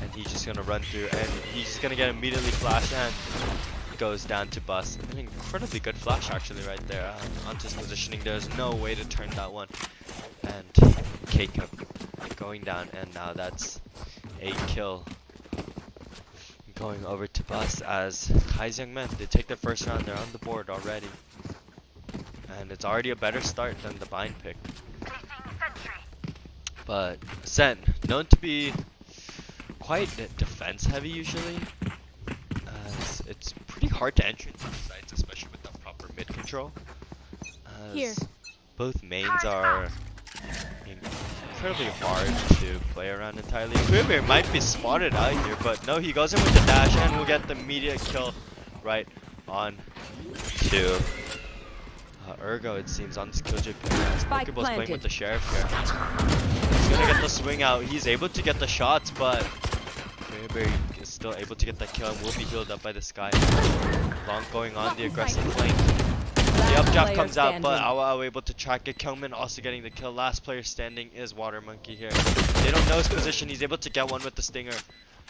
Speaker 1: And he's just gonna run through, and he's just gonna get immediately flashed, and goes down to Bus. An incredibly good flash actually right there onto his positioning. There's no way to turn that one. And Keiko going down, and now that's a kill going over to Bus, as Kaijangmen, they take the first round, they're on the board already. And it's already a better start than the bind pick. But Sen, known to be quite defense heavy usually, as it's pretty hard to enter into the sites, especially with the proper mid control, as both mains are incredibly hard to play around entirely. Kuyaberry might be spotted out here, but no, he goes in with the dash, and will get the immediate kill right on to Urgo, it seems, on this Killjoy pick. Pokeball's playing with the Sheriff here. He's gonna get the swing out. He's able to get the shots, but Kuyaberry is still able to get that kill, and will be healed up by the Sky. Long going on the aggressive flank. The up jab
Speaker 5: player
Speaker 1: comes out, but
Speaker 5: standing.
Speaker 1: Awa able to track it. Kyungmin also getting the kill. Last player standing is Water Monkey here. They don't know his position. He's able to get one with the stinger.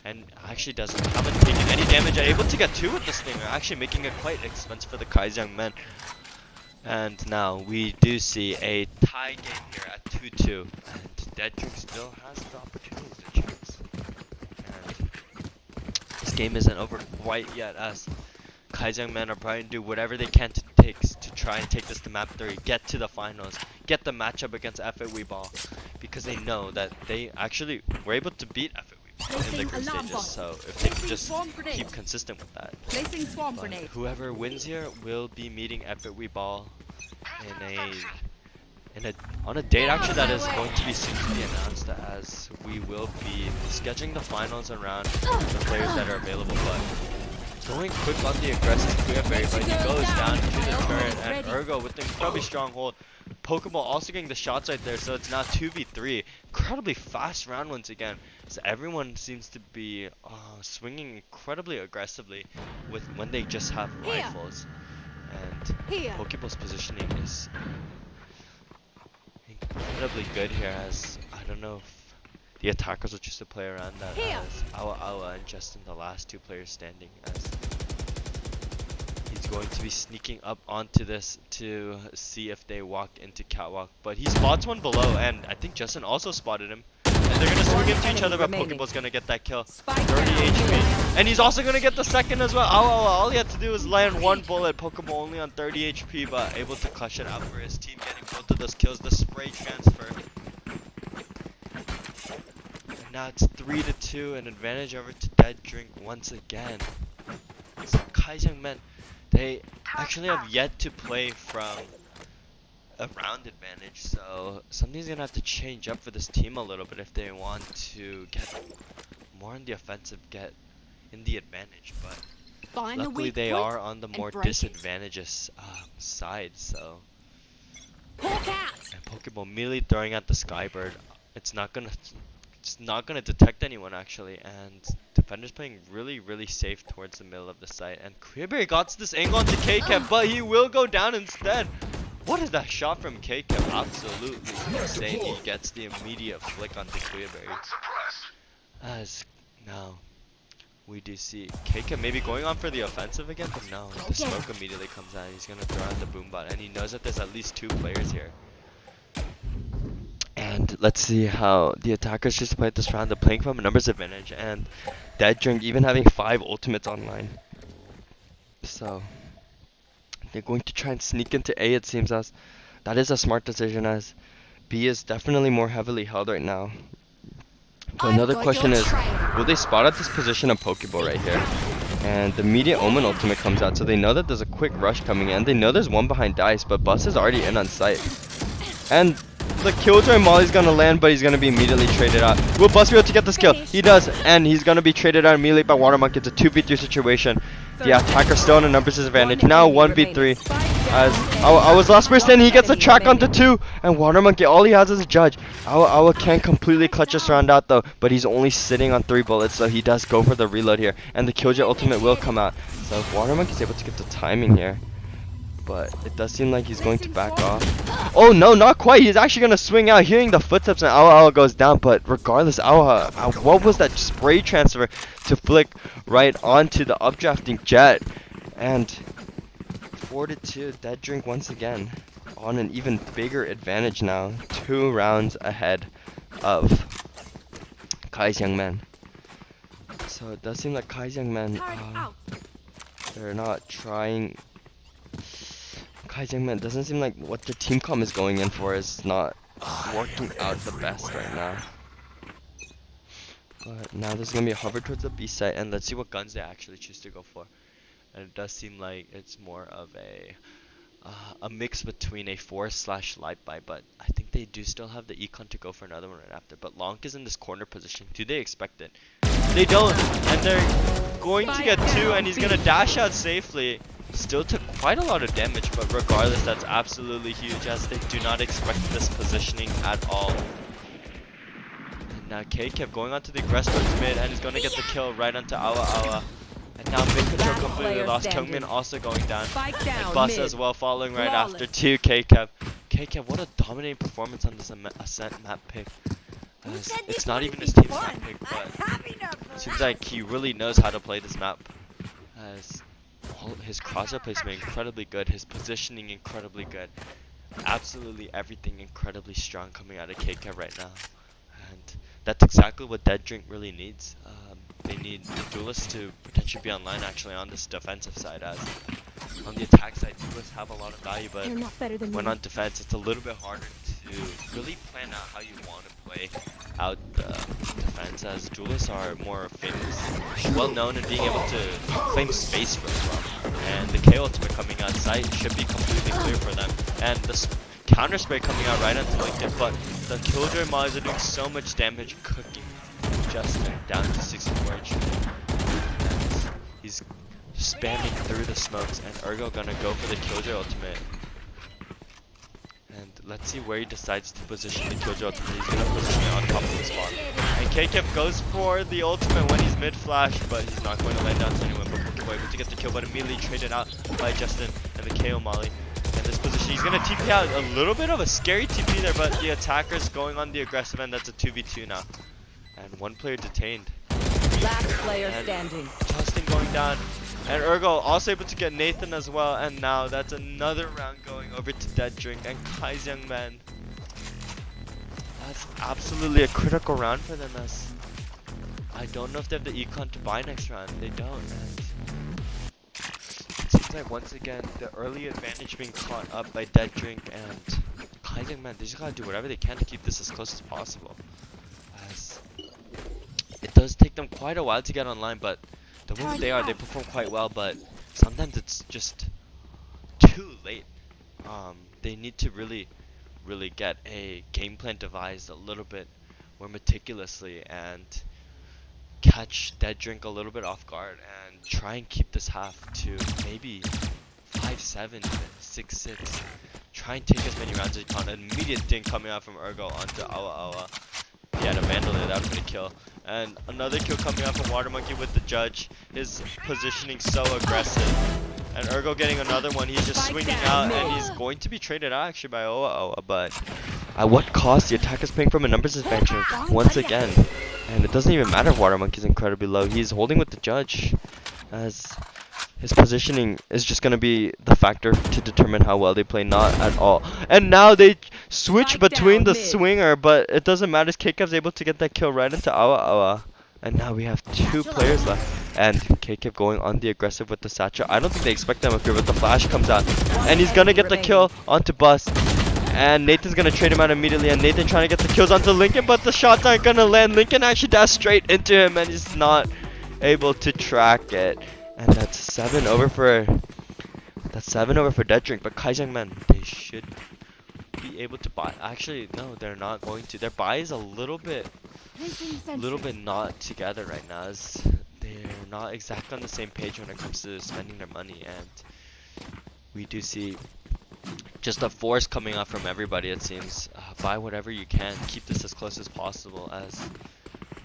Speaker 1: And actually haven't taken any damage. Able to get two with the stinger. Actually making it quite expensive for the Kaisang men. And now we do see a tie game here at 2-2. And Dead Drink still has the opportunity to chance. And this game isn't over quite yet, as Kaisang men are trying to do whatever they can to try and take this to map 3, get to the finals, get the matchup against F8 Weeball, because they know that they actually were able to beat F8 Weeball in the group stages. So if they can just keep consistent with that,
Speaker 5: Placing swarm
Speaker 1: but
Speaker 5: grenade.
Speaker 1: whoever wins here will be meeting F8 Weeball on a date actually that is going to be soon to be announced, as we will be scheduling the finals around the players that are available. But going quick on the aggressive Clearberry, but he goes down to the turret, and Ergo with the incredibly strong hold. Pokeball also getting the shots right there, so it's now 2v3. Incredibly fast round once again. So everyone seems to be swinging incredibly aggressively with when they just have rifles. And Pokeball's positioning is incredibly good here, as I don't know if the attackers will choose to play around that, as Awa and Justin, the last two players standing, as he's going to be sneaking up onto this to see if they walk into catwalk. But he spots one below, and I think Justin also spotted him. And they're gonna swing into each other, but Pokeball's gonna get that kill. 30 HP. And he's also gonna get the second as well. All he had to do was land one bullet. Pokeball only on 30 HP, but able to clutch it out for his team, getting both of those kills. The spray transfer. And now it's 3-2, an advantage over to Dead Drink once again. So Kaisang men, they actually have yet to play from a round advantage, so something's gonna have to change up for this team a little bit if they want to get more on the offensive, get in the advantage. But luckily they are on the more disadvantageous side, so and Pokeball immediately throwing at the Skybird. It's not gonna detect anyone actually, and defender's playing really safe towards the middle of the site, and Clearberry got this angle onto KCAP, but he will go down instead. What is that shot from KCAP? Absolutely insane. He gets the immediate flick onto Clearberry. As now we do see KCAP maybe going on for the offensive again, but no, the smoke immediately comes out. He's gonna throw out the boombot, and he knows that there's at least two players here. And let's see how the attackers choose to play this round. They're playing from a numbers advantage, and Dead Drink even having 5 ultimates online. So they're going to try and sneak into A, it seems, as that is a smart decision, as B is definitely more heavily held right now. But another question is, will they spot at this position a Pokeball right here? And the immediate Omen ultimate comes out, so they know that there's a quick rush coming in. They know there's one behind Dice, but Bus is already in on site. And the Killjoy Molly's gonna land, but he's gonna be immediately traded out. Will Bus be able to get this kill? He does, and he's gonna be traded out immediately by Water Monkey. It's a 2v3 situation. The attacker still in a numbers disadvantage. Now 1v3. As I was last person, he gets a track onto 2, and Water Monkey, all he has is a judge. Awa can't completely clutch this round out though, but he's only sitting on 3 bullets, so he does go for the reload here, and the Killjoy ultimate will come out. So if Water Monkey's able to get the timing here, but it does seem like he's going to back off. Oh no, not quite. He's actually gonna swing out, hearing the footsteps, and Awa goes down. But regardless, Awa, what was that spray transfer to flick right onto the updrafting jet? And 4-2, Dead Drink once again on an even bigger advantage now, 2 rounds ahead of Kaisang men. So it does seem like Kaisang men, they're not trying. Kaisang men, doesn't seem like what the team comm is going in for is not working out the best right now. But now there's gonna be a hover towards the B site, and let's see what guns they actually choose to go for. And it does seem like it's more of a mix between a force/light buy, but I think they do still have the econ to go for another one right after. But Lonk is in this corner position. Do they expect it? They don't, and they're going to get 2, and he's gonna dash out safely. Still took quite a lot of damage, but regardless, that's absolutely huge, as they do not expect this positioning at all. And now K kept going onto the aggressor towards mid, and he's gonna get the kill right onto Awa. And now mid control
Speaker 5: Last
Speaker 1: completely
Speaker 5: player
Speaker 1: lost.
Speaker 5: standing.
Speaker 1: Kyungmin also going down.
Speaker 5: Spike
Speaker 1: And
Speaker 5: down
Speaker 1: Bus
Speaker 5: mid.
Speaker 1: as well following right after
Speaker 6: Flawless.
Speaker 1: to KCAP. KCAP, what a dominating performance on this Ascent map pick.
Speaker 6: Who
Speaker 1: As
Speaker 6: said
Speaker 1: it's
Speaker 6: this
Speaker 1: not
Speaker 6: wouldn't
Speaker 1: even
Speaker 6: be
Speaker 1: his team's
Speaker 6: fun?
Speaker 1: map pick, but
Speaker 6: I'm having a
Speaker 1: seems like he really knows how to play this map. As his crosshair placement incredibly good, his positioning incredibly good. Absolutely everything incredibly strong coming out of KCAP right now. And that's exactly what Dead Drink really needs. They need the duelists to potentially be online actually on this defensive side, as on the attack side duelists have a lot of value, but
Speaker 6: They're not better than
Speaker 1: when
Speaker 6: me.
Speaker 1: on defense it's a little bit harder to really plan out how you want to play out the defense, as duelists are more famous, well known in being able to claim space really well. And the K ultimate coming out sight should be completely clear for them. And the counter spray coming out right onto LinkedIn, but the Killjoy mods are doing so much damage, cooking Justin down to 64 HP. And he's spamming through the smokes, and Ergo gonna go for the Killjoy ultimate. And let's see where he decides to position the Killjoy ultimate. He's gonna position it on top of the spawn. And KKF goes for the ultimate when he's mid flash, but he's not going to land down to anyone. But Pokeball able to get the kill, but immediately traded out by Justin and the KO Molly. In this position, he's gonna TP out. A little bit of a scary TP there, but the attacker's going on the aggressive end. That's a 2v2 now. And one player detained.
Speaker 5: Last player
Speaker 1: And
Speaker 5: standing.
Speaker 1: Justin going down. And Ergo also able to get Nathan as well. And now that's another round going over to Dead Drink and Kai's Young Man. That's absolutely a critical round for them, as I don't know if they have the econ to buy next round. They don't. And it seems like once again the early advantage being caught up by Dead Drink and Kai's Young Man. They just gotta do whatever they can to keep this as close as possible. As it does take them quite a while to get online, but the moment they are, they perform quite well, but sometimes it's just too late. They need to really get a game plan devised a little bit more meticulously and catch Dead Drink a little bit off guard and try and keep this half to maybe 5-7, 6-6. Try and take as many rounds as you can. An immediate ding coming out from Ergo onto Awa Awa. He had a Vandal there, that would have been a kill. And another kill coming out from Water Monkey with the judge. His positioning so aggressive. And Ergo getting another one. He's just swinging out, and he's going to be traded out actually by Awa Awa. But at what cost? The attack is playing from a numbers advantage once again. And it doesn't even matter if Water Monkey's incredibly low. He's holding with the judge, as his positioning is just going to be the factor to determine how well they play, not at all. And now they switch
Speaker 5: Spike
Speaker 1: between
Speaker 5: down
Speaker 1: the
Speaker 5: mid.
Speaker 1: swinger, but it doesn't matter as KK's able to get that kill right into Awa Awa. And now we have 2 players left. And KK going on the aggressive with the Satchel. I don't think they expect them up here, but the flash comes out. And he's going to get the kill onto Bus. And Nathan's going to trade him out immediately. And Nathan trying to get the kills onto Lincoln, but the shots aren't going to land. Lincoln actually dashed straight into him, and he's not able to track it. And that's 7 over for Dead Drink. But Kai's Young Man, they should be able to buy. Actually, no, they're not going to. Their buy is a little bit not together right now, as they're not exactly on the same page when it comes to spending their money. And we do see just a force coming out from everybody, it seems. Buy whatever you can. Keep this as close as possible, as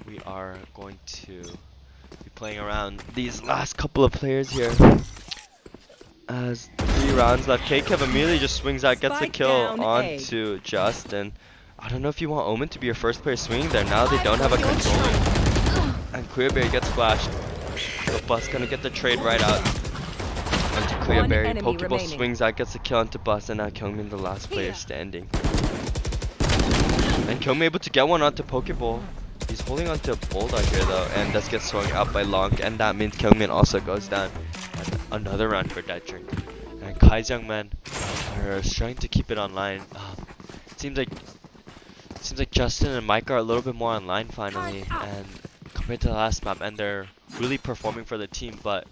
Speaker 1: we are going to be playing around these last couple of players here. As 3 rounds left, KKev immediately just swings out, gets the
Speaker 5: Spike
Speaker 1: kill
Speaker 5: down
Speaker 1: onto Justin. I don't know if you want Omen to be your first player swinging there. Now they don't have a controller. And Queerberry gets flashed. So Bus gonna get the trade right out onto Queerberry.
Speaker 5: enemy
Speaker 1: Pokeball
Speaker 5: remaining.
Speaker 1: swings out, gets the kill onto Bus, and now Kyungmin the last player standing. And Kyungmin able to get one onto Pokeball. He's holding onto a Bulldog here though, and this gets swung out by Long, and that means Kyungmin also goes down. And another round for Dead Drink. And Kai's Young Men are trying to keep it online. It seems like Justin and Mike are a little bit more online finally, and compared to the last map, and they're really performing for the team. But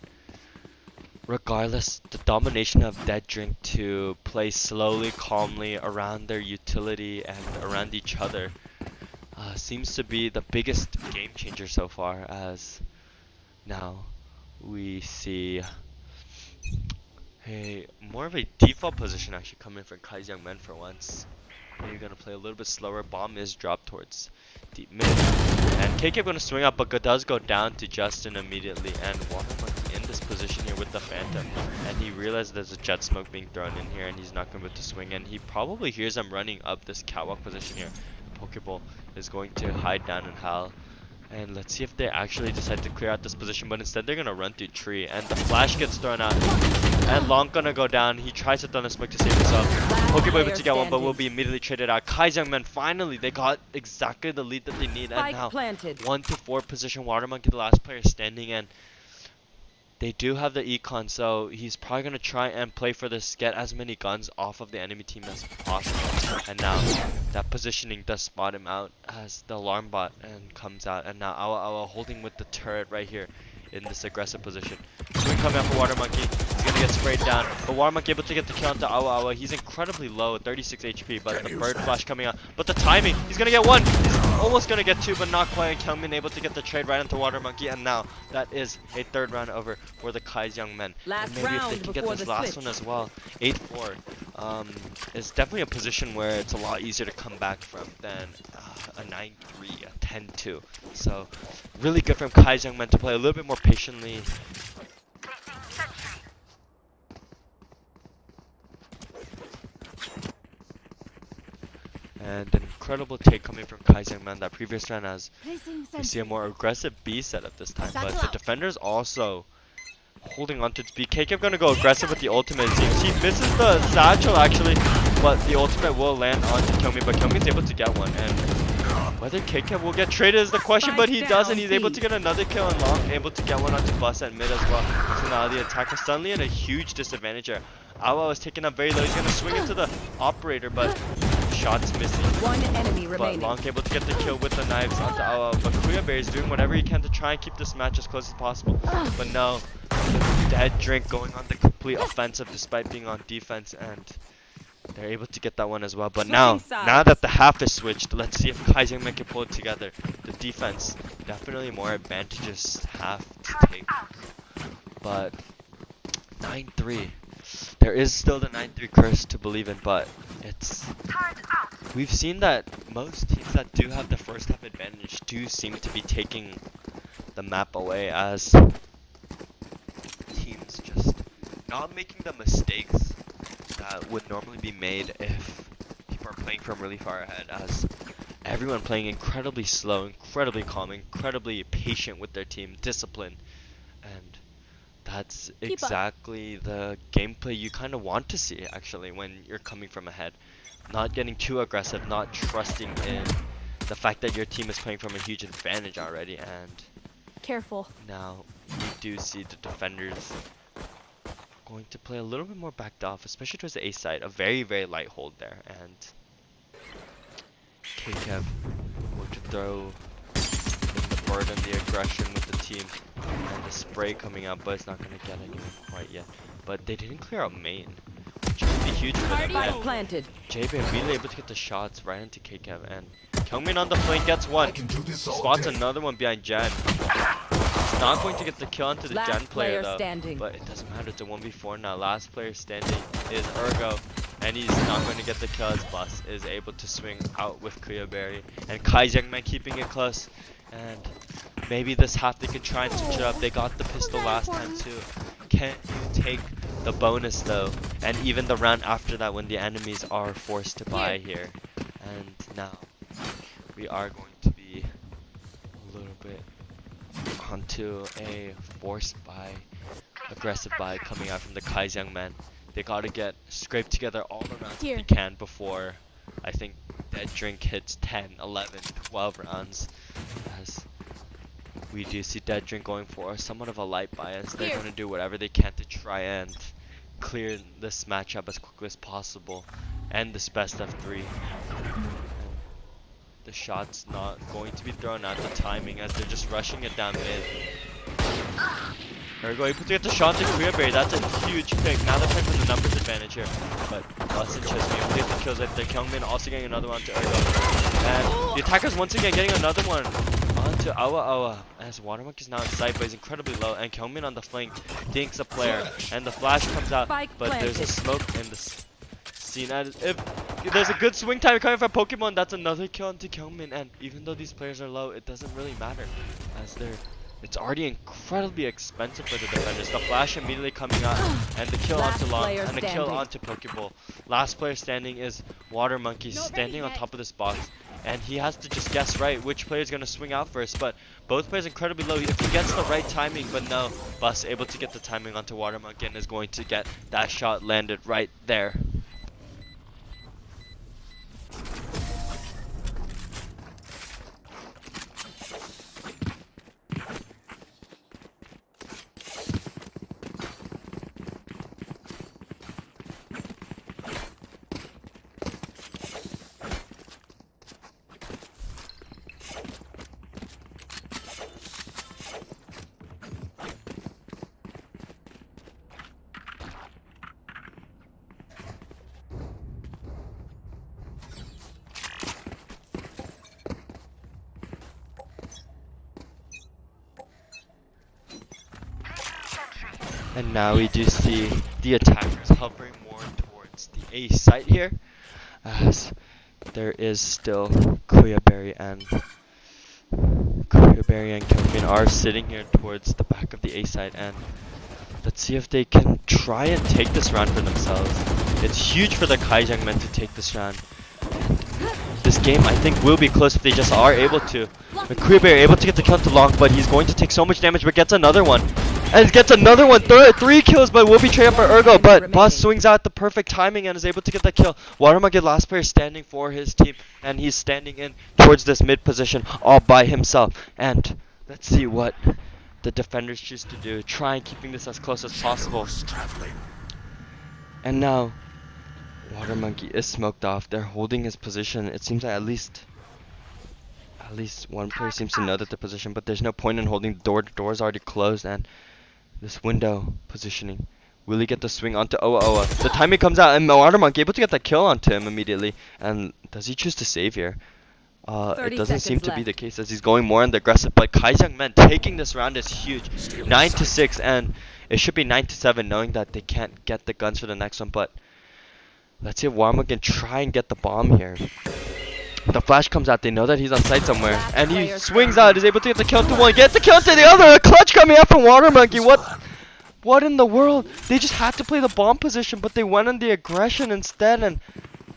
Speaker 1: regardless, the domination of Dead Drink to play slowly, calmly around their utility and around each other seems to be the biggest game changer so far, as now we see more of a default position actually coming from Kai's Young Men for once. You're gonna play a little bit slower. Bomb is dropped towards deep mid. And KK gonna swing up, but does go down to Justin immediately. And Water Monkey in this position here with the Phantom. And he realizes there's a jet smoke being thrown in here, and he's not gonna be able to swing. And he probably hears them running up this catwalk position here. Pokeball is going to hide down and howl. And let's see if they actually decide to clear out this position, but instead they're gonna run through tree, and the flash gets thrown out, and Long gonna go down. He tries to thunder smoke to save himself. Pokeball able to get one, but will be immediately traded out. Kai's Young Men finally, they got exactly the lead that they need, and now 1-4 position. Water Monkey, the last player standing, and they do have the econ, so he's probably gonna try and play for this, get as many guns off of the enemy team as possible. And now that positioning does spot him out as the alarm bot and comes out, and now Awa holding with the turret right here in this aggressive position. Swing coming out for Water Monkey. He's gonna get sprayed down, but Water Monkey able to get the kill onto Awa. He's incredibly low, 36 HP, but the bird flash coming out. But the timing, he's gonna get one. He's almost gonna get two, but not quite. And Kelmin able to get the trade right into Water Monkey, and now that is a third round over for the Kai's Young Men.
Speaker 5: Last
Speaker 1: and maybe if they
Speaker 5: round
Speaker 1: can get
Speaker 5: before
Speaker 1: this
Speaker 5: the
Speaker 1: last
Speaker 5: switch.
Speaker 1: one as well, 8-4, is definitely a position where it's a lot easier to come back from than a 9-3, a 10-2. So really good from Kai's Young Men to play a little bit more patiently. And an incredible take coming from Kai's Young Man that previous round, as we see a more aggressive B setup this time. But the defenders also holding on to its B. KK gonna go aggressive with the ultimate. It seems he misses the satchel actually, but the ultimate will land onto Kyomi. But Kyomi's able to get one, and whether KK will get traded is the question. But he doesn't. He's able to get another kill, and Long able to get one onto Bus at mid as well. So now the attacker suddenly in a huge disadvantage here. Awa is taken up very low. He's gonna swing into the operator, but shots missing.
Speaker 5: One enemy
Speaker 1: But
Speaker 5: remaining.
Speaker 1: Long able to get the kill with the knives onto Awa. But Kuyaberry is doing whatever he can to try and keep this match as close as possible. But no, Dead Drink going on the complete offensive despite being on defense, and they're able to get that one as well. But now that the half is switched, let's see if Kai's Young Men can pull it together. The defense, definitely more advantageous half to take. But 9-3. There is still the 9-3 curse to believe in, but we've seen that most teams that do have the first half advantage do seem to be taking the map away, as teams just not making the mistakes that would normally be made if people are playing from really far ahead, as everyone playing incredibly slow, incredibly calm, incredibly patient with their team, disciplined, and that's exactly the gameplay you kind of want to see actually when you're coming from ahead. Not getting too aggressive, not trusting in the fact that your team is playing from a huge advantage already. And
Speaker 6: Careful.
Speaker 1: now we do see the defenders going to play a little bit more backed off, especially towards the A side. A very, very light hold there. And KKev going to throw the burden, the aggression with the team, and the spray coming out, but it's not going to get anyone quite yet. But they didn't clear out main, which would be huge for them.
Speaker 5: Spike
Speaker 1: And
Speaker 5: planted.
Speaker 1: JB really able to get the shots right into KKev, and Kyungmin on the flank gets one. Spots another one behind Jen. It's not going to get the kill onto the
Speaker 5: Last
Speaker 1: Jen player
Speaker 5: player
Speaker 1: though,
Speaker 5: standing.
Speaker 1: but it doesn't matter. It's a 1v4 now. Last player standing is Ergo, and he's not going to get the kill as Bus is able to swing out with Kuyaberry. And Kai's Young Man keeping it close. And maybe this half they can try and switch it up. They got the pistol last time too. Can you take the bonus though? And even the round after that when the enemies are forced to buy here. And now we are going to be a little bit onto a forced buy, aggressive buy coming out from the Kai's Young Men. They gotta get scraped together all the rounds they can before I think Dead Drink hits 10, 11, 12 rounds. As we do see Dead Drink going for somewhat of a light bias. They're going to do whatever they can to try and clear this matchup as quickly as possible. And this best of 3. The shot's not going to be thrown out. The timing as they're just rushing it down mid. There we go, able to get the shot to Kuyaberry. That's a huge pick. Now they're playing for the numbers advantage here. But Bus and Chesney able to get the kills right there. Kyungmin also getting another one to Ergo. And the attackers once again getting another one onto Awa. As Water Monkey is now in sight, but he's incredibly low. And Kyungmin on the flank dinks a player. And the flash comes out, but there's a smoke in the scene. As if there's a good swing time coming from Pokemon. That's another kill onto Kyungmin, and even though these players are low, it doesn't really matter, as it's already incredibly expensive for the defenders. The flash immediately coming out, and the kill
Speaker 5: Last
Speaker 1: onto Long,
Speaker 5: player
Speaker 1: and the kill
Speaker 5: standing.
Speaker 1: onto Pokeball. Last player standing is Water Monkey, standing on top of this box, and he has to just guess right which player is going to swing out first, but both players incredibly low. If he gets the right timing, but no, Bus able to get the timing onto Water Monkey and is going to get that shot landed right there. And now we do see the attackers hovering more towards the A site here, as there is still Kuyaberry and Kyungmin are sitting here towards the back of the A site, and let's see if they can try and take this round for themselves. It's huge for the Kaijang men to take this round. This game, I think, will be close if they just are able to. But Kuyaberry able to get the kill to Long, but he's going to take so much damage, but gets another one. And gets another one, three kills, but will be traded up for Urgo. But Boss swings out the perfect timing and is able to get that kill. Watermug, last player standing for his team, and he's standing in towards this mid position all by himself. And let's see what the defenders choose to do. Try and keeping this as close as possible. And now, Water Monkey is smoked off. They're holding his position. It seems like at least one player seems to know that the position, but there's no point in holding the door. The door is already closed, and this window positioning. Will he get the swing onto Oa Oa? The timing comes out, and Water Monkey able to get that kill onto him immediately. And does he choose to save here? It doesn't seem to be the case, as he's going more on the aggressive. But Kaijang men taking this round is huge. 9-6, and it should be 9-7, knowing that they can't get the guns for the next one. But let's see if Warma can try and get the bomb here. The flash comes out, they know that he's on site somewhere, and he swings out, is able to get the kill to one, get the kill to the other, a clutch coming out from Water Monkey. What in the world? They just had to play the bomb position, but they went on the aggression instead, and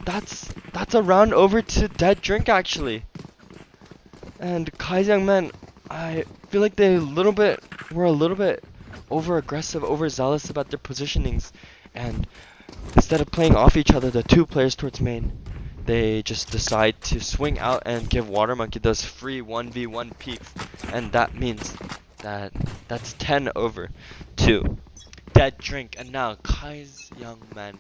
Speaker 1: that's a round over to Dead Drink actually. And Kaijang men, I feel like they were a little bit over aggressive, overzealous about their positionings, and instead of playing off each other, the two players towards main, they just decide to swing out and give Water Monkey those free 1v1 peeks, and that means that's 10 over to Dead Drink. And now Kai's young man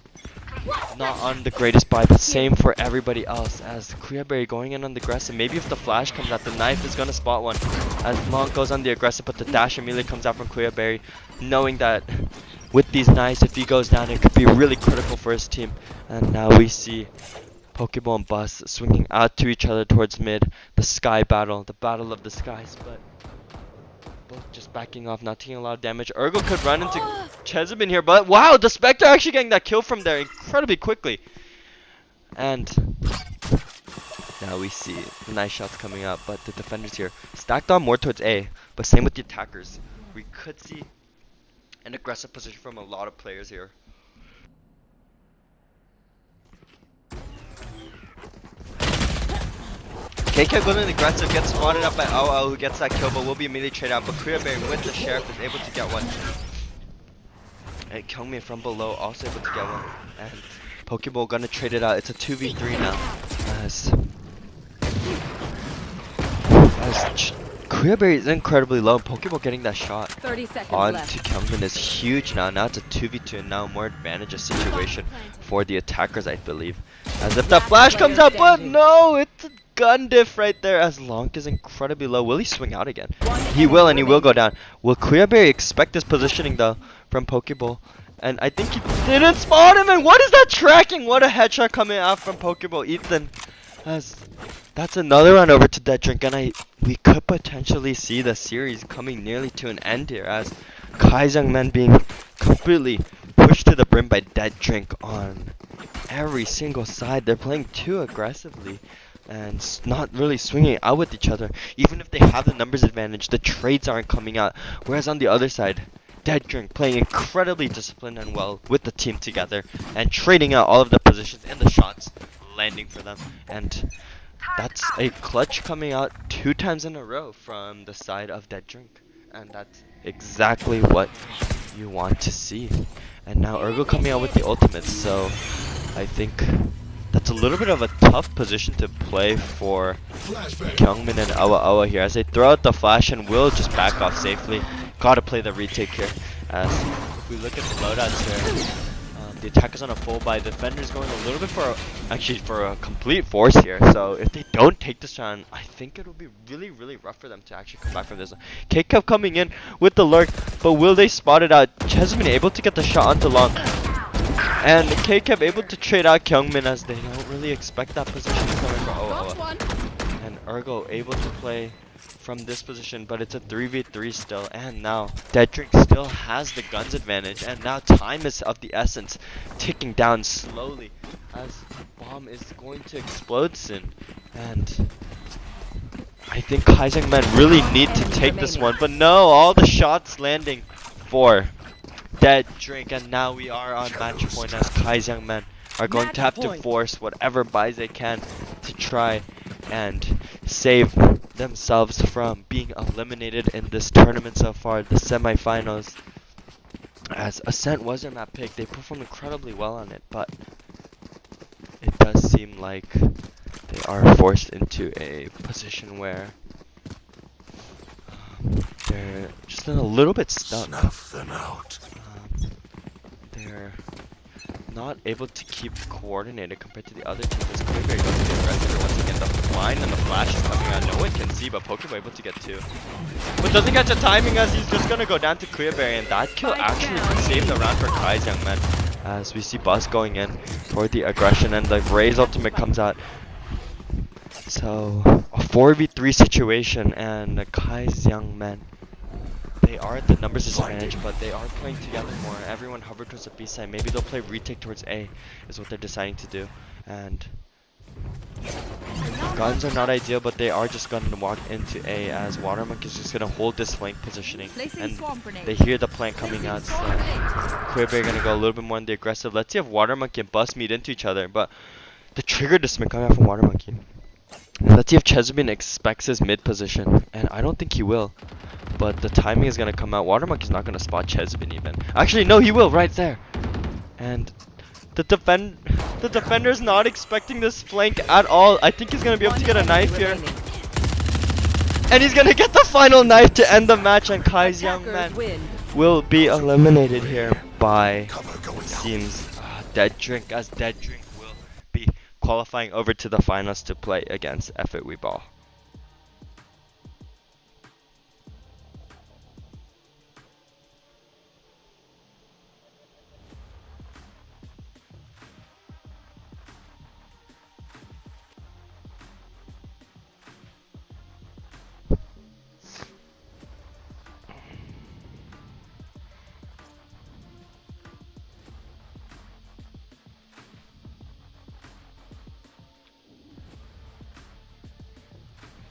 Speaker 1: not on the greatest buy, but same for everybody else, as Kuyaberry going in on the aggressive. Maybe if the flash comes out, the knife is gonna spot one, as Long goes on the aggressive, but the dash immediately comes out from Kuyaberry, knowing that with these knives, if he goes down, it could be really critical for his team. And now we see Pokeball and Bus swinging out to each other towards mid. The sky battle, the battle of the skies, but both just backing off, not taking a lot of damage. Urgo could run into Chezabin here, but wow, the Spectre actually getting that kill from there incredibly quickly. And now we see the nice shots coming out, but the defenders here stacked on more towards A, but same with the attackers. We could see an aggressive position from a lot of players here. KK goes in aggressive, gets spotted up by OO, who gets that kill, but will be immediately traded out. But Kuyaberry with the Sheriff is able to get one. And Kyungmin from below also able to get one. And Pokeball gonna trade it out. It's a 2v3 now. As Kuyaberry is incredibly low. Pokeball getting that shot
Speaker 5: 30 seconds
Speaker 1: onto
Speaker 5: left.
Speaker 1: Kyungmin is huge now. Now it's a 2v2, and now more advantageous situation for the attackers, I believe. As if that flash comes out, but no, it's a gun diff right there, as Long is incredibly low. Will he swing out again? He will, and he will go down. Will Kuyaberry expect this positioning though from Pokeball? And I think he didn't spot him, and what is that tracking? What a headshot coming out from Pokeball. Ethan, as that's another run over to Dead Drink, and we could potentially see the series coming nearly to an end here, as Kaijang men being completely pushed to the brim by Dead Drink on every single side. They're playing too aggressively and not really swinging out with each other. Even if they have the numbers advantage, the trades aren't coming out. Whereas on the other side, Dead Drink playing incredibly disciplined and well with the team together and trading out all of the positions and the shots landing for them. And that's a clutch coming out 2 times in a row from the side of Dead Drink. And that's exactly what you want to see. And now Ergo coming out with the ultimates, so I think that's a little bit of a tough position to play for Kyungmin and Awa Awa here as they throw out the flash and will just back off safely. Gotta play the retake here. As if we look at the loadouts here, the attack is on a full buy. The defender's going a little bit for a complete force here. So if they don't take this round, I think it'll be really, really rough for them to actually come back from this. K-Cup coming in with the lurk, but will they spot it out? Chesmin able to get the shot onto long. And K-Cup able to trade out Kyungmin as they don't really expect that position to come in for Oa. And Ergo able to play from this position, but it's a 3v3 still, and now Dead Drink still has the guns advantage, and now time is of the essence, ticking down slowly as bomb is going to explode soon. And I think Kaisang Men really need to take this one, but no, all the shots landing for Dead Drink, and now we are on match point as Kaisang Men are going to have to force whatever buys they can to try and save themselves from being eliminated in this tournament so far, the semifinals. As Ascent was their map pick, they performed incredibly well on it, but it does seem like they are forced into a position where they're just a little bit stuck.
Speaker 7: Snuff them out.
Speaker 1: They're not able to keep coordinated compared to the other team. This Quaver goes to the aggressor once again. The line and the flash is coming out. No one can see, but Pokeball able to get 2. But doesn't catch the timing as he's just gonna go down to Queerberry, and that kill actually saved the round for Kai's Young Man. As we see Buzz going in for the aggression, and the Ray's ultimate comes out. So a 4v3 situation, and Kai's Young Men, they are at the numbers disadvantage, but they are playing together more. Everyone hovered towards the B side. Maybe they'll play retake towards A, is what they're deciding to do. And guns are not ideal, but they are just going to walk into A as Watermonk is just going to hold this flank positioning. And they hear the plant coming out, so Queerberry going to go a little bit more on the aggressive. Let's see if Watermonkey and Bus meet into each other, but the trigger dismiss coming out from Watermonkey. Let's see if Chesubin expects his mid position, and I don't think he will. But the timing is going to come out. Watermonkey's not going to spot Chesubin even. Actually, no, he will right there. And the defender's not expecting this flank at all. I think he's going to be able to get a knife here. And he's going to get the final knife to end the match, and Kai's Young Man will be eliminated here by, it seems, Dead Drink, as Dead Drink will be qualifying over to the finals to play against F8 Weeball.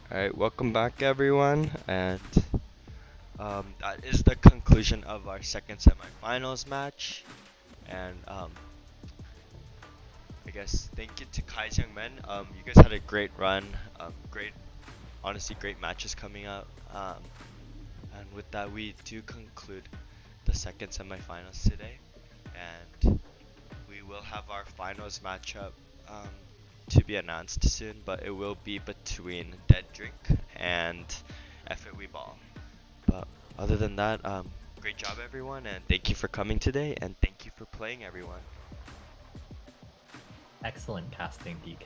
Speaker 1: Alright, welcome back everyone, and that is the conclusion of our second semifinals match. And I guess thank you to Kai's Young Men. You guys had a great run, honestly great matches coming out. And with that, we do conclude the second semifinals today, and we will have our finals matchup to be announced soon, but it will be between Dead Drink and F8 Weeball. But other than that, great job everyone, and thank you for coming today, and thank you for playing everyone.
Speaker 3: Excellent casting, DK.